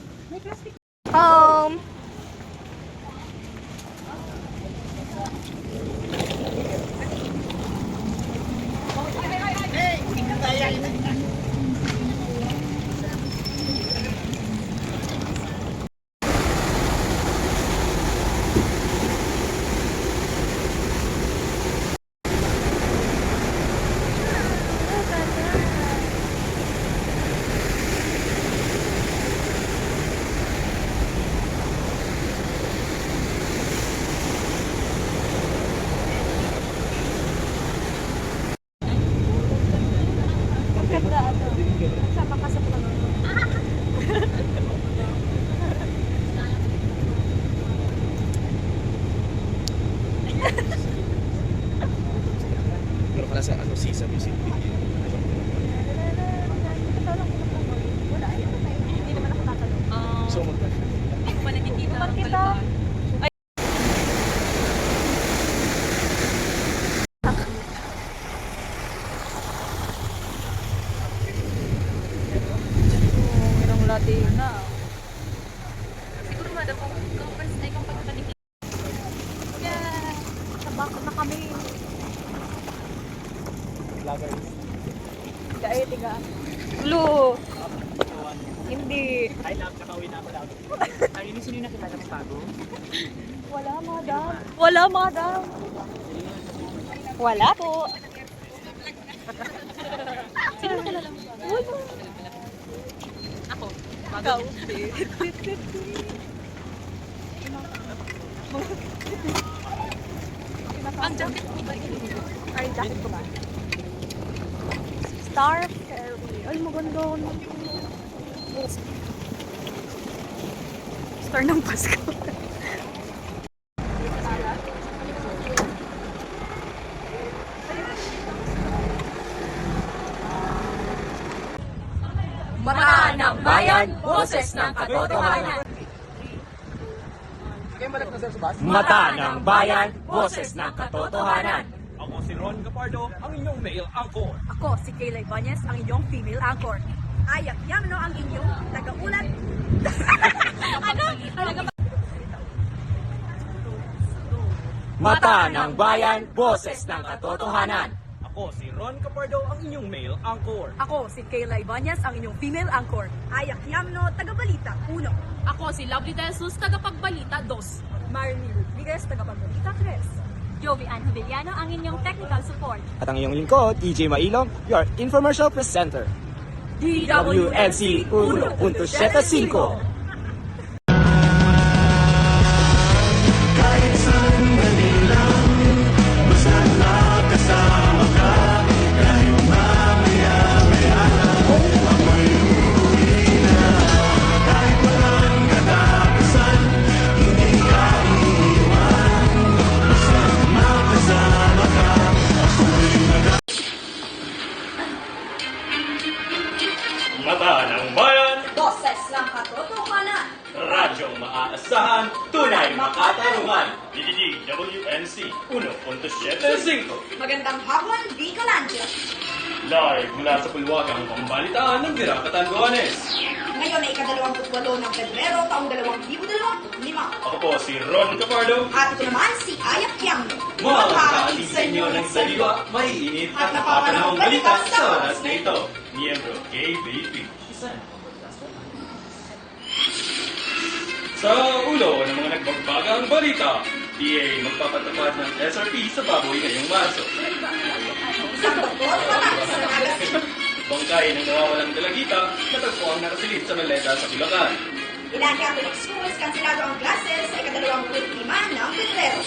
Pero pala sa ano, Sisa Music Video. So, Merong Latina. Siguro madam, kung first time kang pagpapalikin. Sabakot na kami. Dahil tiga. Blue. Hindi. Ay, love, nakauwi na ako lang. Ay, ini sino yung nakilala mo bago? Wala, madam. Wala po. Sino nakilala mo? Ako. Ikaw. Ang jacket ko ba? Ay, jacket ko ba? Star Ferry. Ay, maganda. Star ng Pasko. Mata ng bayan, boses ng katotohanan. Mata ng bayan, boses ng katotohanan. ako si Ron Gapardo, ang inyong male anchor. Ako si Kayla Ibanez, ang inyong female anchor. Ayak Yamno, ang inyong taga-ulat. Mata ng bayan, boses ng katotohanan. Ako si Ron Gapardo, ang inyong male anchor. Ako si Kayla Ibanez, ang inyong female anchor. Ayak Yamno, taga-balita, 1. Ako si Lovely De Jesus, tagapagbalita, 2. Marilyn Rodriguez, tagapagbalita, 3. Jovi Ann Hibeliano, ang inyong technical support. At ang iyong lingkod, EJ Mailong, your infomercial presenter. WNC 1.75. Mata ng bayan, Boses ng katotohanan. radyong maaasahan, tunay makatarungan. DDD WNC 1.75. Magandang hapon, Bicolandia. Live mula sa pulwagang pambalitaan ng Bira Katanduanes. Ngayon ay ika-28 ng Pebrero, taong 2025. Ako po si Ron Capardo. At ito naman si Ayak Yang. Makakatid sa inyo ng saliwa, maiinit at napapanahong balita sa oras na ito. Miyembro KBP. Sa ulo ng mga nagbagbagang balita, PA magpapatupad ng SRP sa baboy ngayong Marso. Isang doktor patay sa Nagasino. Bangkay ng nawawalang dalagita, natagpuan nakasilid sa Maleta sa Bulacan. Ilang Catholic schools kansilado ang klases sa ika-25 ng Pebrero.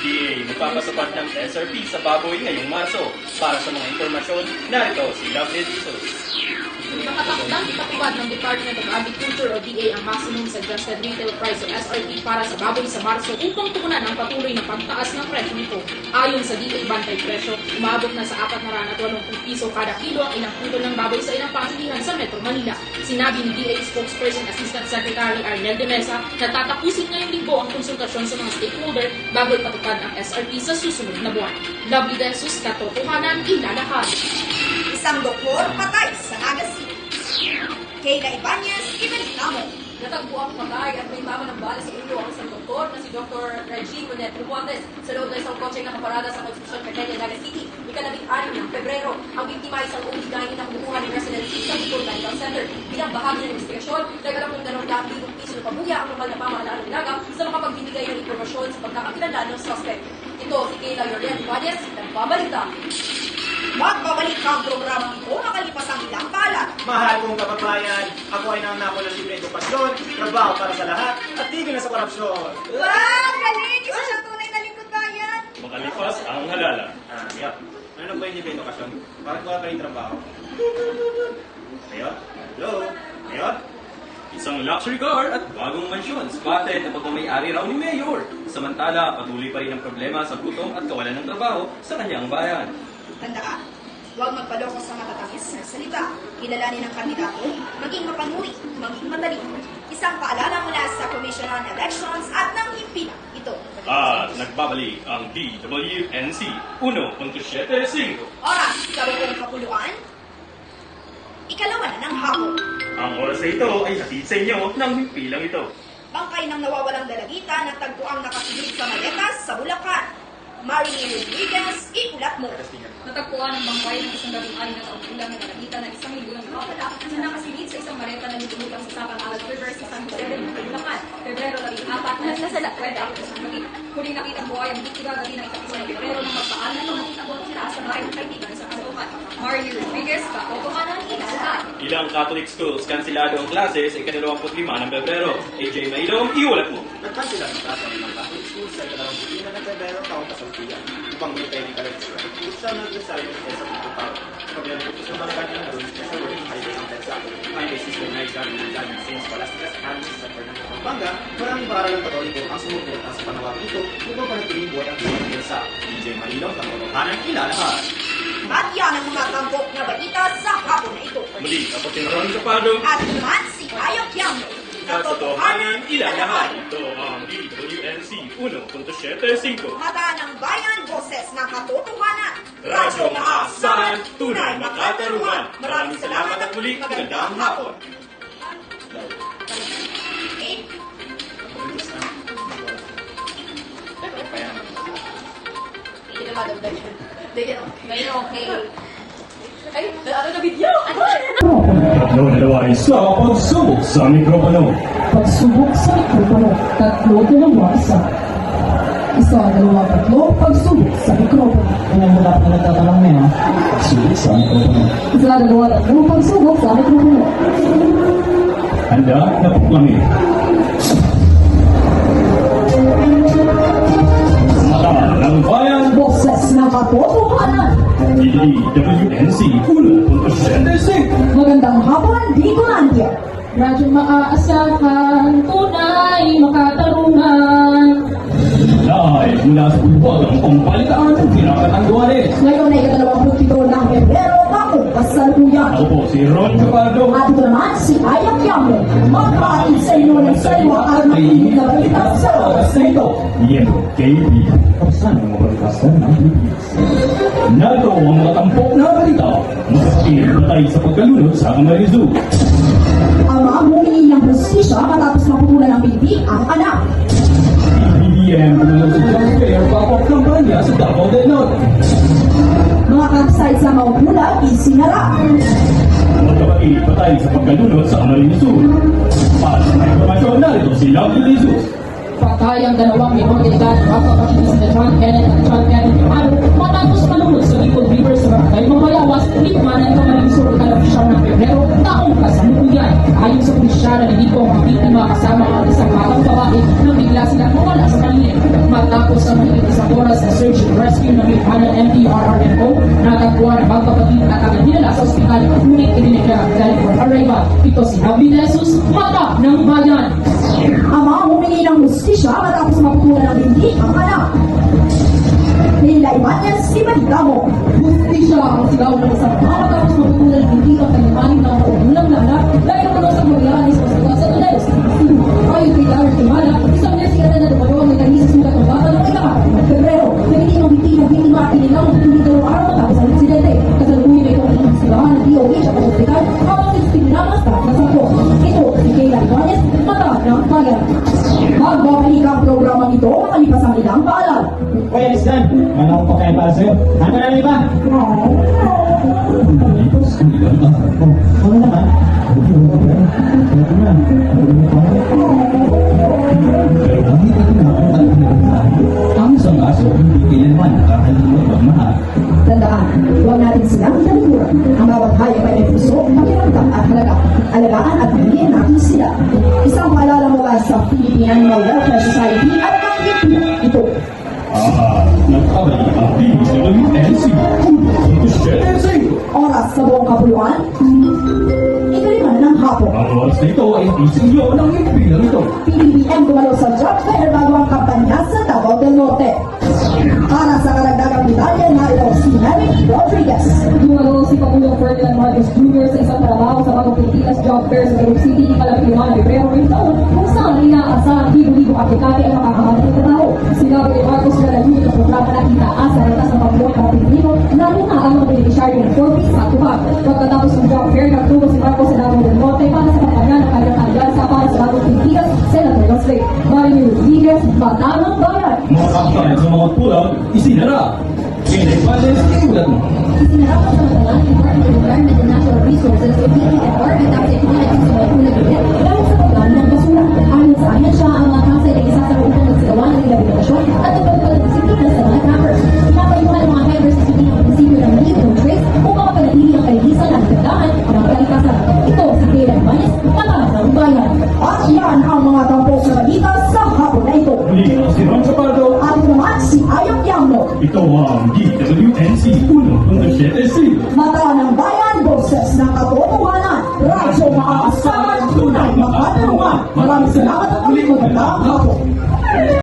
PA magpapatupad ng SRP sa baboy ngayong Marso. Para sa mga informasyon, narito si Lovely Jesus. Nakatakdang itatupad ng Department of Agriculture o DA ang maximum suggested retail price o SRP para sa baboy sa Marso upang tugunan ang patuloy na pagtaas ng presyo nito. Ayon sa DA Bantay Presyo, umabot na sa 480 piso kada kilo ang ilang putol ng baboy sa ilang pamilihan sa Metro Manila. Sinabi ni DA spokesperson Assistant Secretary Arnel de Mesa na tatapusin ngayong linggo ang konsultasyon sa mga stakeholder bago ipatupad ang SRP sa susunod na buwan. Lovely Jesus, katotohanan, ilalahad. Isang doktor patay sa Nagasino. Kayla Ibanez, ibalik na mo. Natagpo ang patay at may tama ng bala sa ulo ang isang doktor na si Dr. Regine Monet Rumontes sa loob ng isang kotse nakaparada sa Constitution Pequeña, Naga City. Ika-16 ng Pebrero, ang biktima ay isang OB-GYN na kumukuha ng residency sa Bicol Medical Center. Bilang bahagi ng investigasyon, nagkaroon ng 2,000 piso na pabuya ang lokal na pamahalaan ng Naga sa makapagbibigay ng impormasyon sa pagkakakilanlan ng suspect. Ito si Kayla Lorena Ibanez, nagbabalita. Magbabalik ang programang ito makalipas ang ilang pala. Mahal kong kababayan, ako ay nangnako ng libre edukasyon, trabaho para sa lahat, at tigil na sa korupsyon. Wow! Galing! Isa siyang tunay na lingkod bayan. Makalipas ang halala. Yeah. Ano ba yung libre edukasyon? Bakit wala pa yung trabaho? Ayun? Hello? Ayun? Isang luxury car at bagong mansyon, spotted na pagmamayari raw ni Mayor. Samantala, patuloy pa rin ang problema sa gutom at kawalan ng trabaho sa kanyang bayan. Tandaan, huwag magpaloko sa matatangis na salita. Kilalanin ang kandidato, maging mapanuri, maging madali. Isang paalala mula sa Commission on Elections at ng Himpilan. Ito. At nagbabalik ang DWNC 1.75. Oras, karugong kapuluan. Ikalawa na ng hapon. Ang oras na ito ay hatid sa inyo ng himpilang ito. Bangkay ng nawawalang dalagita na tagpuang nakasilid sa maletas sa Bulacan. Marilyn Rodriguez, iulat mo. Natagpuan ng bangkay ng 116 na taong gulang na dalagita ng 1 milyong kapala na nakasilid sa isang maleta na nilulutang sa Sapang Alas River sa San Jose del Monte, Bulacan. Pebrero 14 na sa kwenta ang isang gabi. Huling nakitang buhay ang biktima gabi ng 1 Pebrero ng magpaan na nakita ko sila sa bahay ng kaibigan sa Kasalukan. Marilyn Rodriguez, katotohanan, inalahan. Ilang Catholic schools kansilado ang klase sa ika-25 ng Pebrero. AJ Mailong, iulat mo. Nagkansila ng klase ng mga Catholic schools sa ika-25 ng Pebrero taong kasalukuyan upang may technical lecture. Gusto na nag-design ng sa pagpapalo. Problema ito sa mga kanina doon sa working highway ng Tersa. Highway system na examine ng Jalan St. Scholasticas and sa Fernando Pampanga. Maraming paralang katoliko ang sumuporta sa panawag ito upang panatiling buhay ang buhay ng Tersa. DJ Marilong, katotohanan, ilalahad. At yan ang mga tampok na balita sa hapon na ito. Muli, ako si Ron Capado. At naman si Ayok Yang. Katotohanan, ilalahad. Ito ang DWNC 1.75. Mata ng bayan, boses ng katotohanan. Radyo Maasahan, tunay makataruhan. Maraming salamat at muli, magandang hapon. Okay? Hindi na madagdag yun. Ngayon, okay. Ay, ano na video? Dalawa sa pagsubok sa mikropono. Pagsubok sa mikropono, 3 dalawasa. 1, 2, 3, pagsubok sa mikropono. Kung wala pa nagtatanong na yan, pagsubok sa mikropono. 1, 2, 3, pagsubok sa mikropono. Handa na po kami. Mata ng bayan, Boses ng katotohanan. DWNC 1.75. Magandang hapon, dito nandiyan. Radyo maaasahan, tunay makatarungan. Live mula sa bulwagang pambalitaan ng Bira Katanduanes. Ngayon ay ika-27 ng Pebrero, taong kasalukuyan. Ako po si Ron Capardo. At ito naman si Ayak Yang. Magpahatid sa inyo ng saliwa at makinig na balita sa oras na ito. Miyembro KB. Kapasan ng mga broadcaster ng PBS. Narito ang mga tampok na balita. Maski patay sa pagkalunod sa Amarillo. Ama humingi ng hustisya matapos maputulan ng binti ang anak. BBM pumunod sa job fair para kampanya sa Davao del Norte. Mga campsite sa Maupula, isinara. Magkapatid patay sa pagkalunod sa Amarillo. Para sa mga informasyon, narito si Lovely Jesus. Patay ang dalawang minoritas magkapatid sina John Kenneth at John Kenneth Romano matapos malunod sa Bicol River sa Barangay Mabayawas, Likmanan, Camarines Sur, Calabisang ng Pebrero, taong kasalukuyan. Ayon sa pulisya, nalilito ang mga biktima kasama ang isang batang babae nang bigla silang mawala sa paligid. Matapos ang mahigit isang oras sa search and rescue ng Likmanan MDRRMO, natagpuan ang magkapatid at agad dinala sa ospital, ngunit ininigyan dahil for arrival. Ito si Javi De Jesus, mata ng bayan. Ama humingi ng hustisya matapos maputulan ng binti ang anak. Nilaiman niya si Maligamo. Hustisya ang sigaw ng isang ama matapos maputulan ng binti ang kanyang na uulang lana dahil ang sa paglanis sa ospital sa Toledo. Ayon kay Garrett Timala, isang nursing na dumalo ang mekanismo sa sugat ng bata ng ikakapit ng Pebrero. Nagiging ang binti ng biktima at inilang ng hindi dalawang araw matapos ang insidente. Kasalukuyan ay kung ang sigahan ng DOH at ang ospital habang pininamas na nasakto. Ito si Kayla Ibanez, mata ng bayan. Magbabalik ang programang ito makalipas ang ilang paalala. Kuya Lisdan, manang pa kayo para sa'yo. Ano na iba? Ano naman? Pero kahit ito na ang isang aso, hindi kailanman nakakalimutan magmahal. Tandaan, huwag natin silang italikuran. Ang bawat hayop ay may puso, pakiramdam at halaga. Alagaan at piliin natin sila. Isang paalala mula sa Philippine Animal Welfare Society at ang ito. Nagkabali ang DWNC. Untuk SETESI. Oras sa buong kapuluan, ikalima na ng hapon. Ang oras na ito ay isinyo ng impilang ito. PBBM gumalo sa job fair bago ang kampanya sa Davao del Norte. Para sa karagdagang detalye, narito si Mary Rodriguez. Dumalo si Pangulong Ferdinand Marcos Jr. sa isang trabaho sa Bagong Pilipinas Job Fair sa Davao City, Calapiliman, Pebrero rin taon, kung saan inaasahan libo-libo aplikante ang makakahanap ng trabaho. Sinabi ni Marcos na naging ang programa na itaas sa ratas ng pagbuhay ng Pilipino, lalo na ang mga beneficiary ng 4P sa tubag. Pagkatapos ng job fair, nagtungo si Marcos sa Davao del Norte para sa kampanya ng kanyang alyansa para sa Bagong Pilipinas, Senatorial State. Mario Rodriguez, Batanang Bayan. Mga kampanya sa mga pulang, isinara. Kaya Valdez, iulat mo. Isinara po sa Matalang Department of Environment and Natural Resources o DENR at tapos ito na sa mga pulang ulit dahil sa pagdami ng basura. Ayon sa ayan siya, ang mga kansay ay isa sa upang nagsigawa ng rehabilitasyon at ipagpalag disiplina sa mga campers. Pinapayuhan ng mga members sa City ng prinsipyo ng leave no trace upang mapanatili ang kalinisan at gandaan ang mga kalikasan. Ito si Kayla Ibanez, Mata ng Bayan. At yan ang mga tampok sa balita sa hapon na ito. Muli ako si Ron Chapardo. At naman si Ayong Yamno. Ito ang DWNC 1.7. Mata ng Bayan, boses ng katotohanan. Radyo makakasahan, tunay makatarungan. Maraming salamat at muli magandang hapon.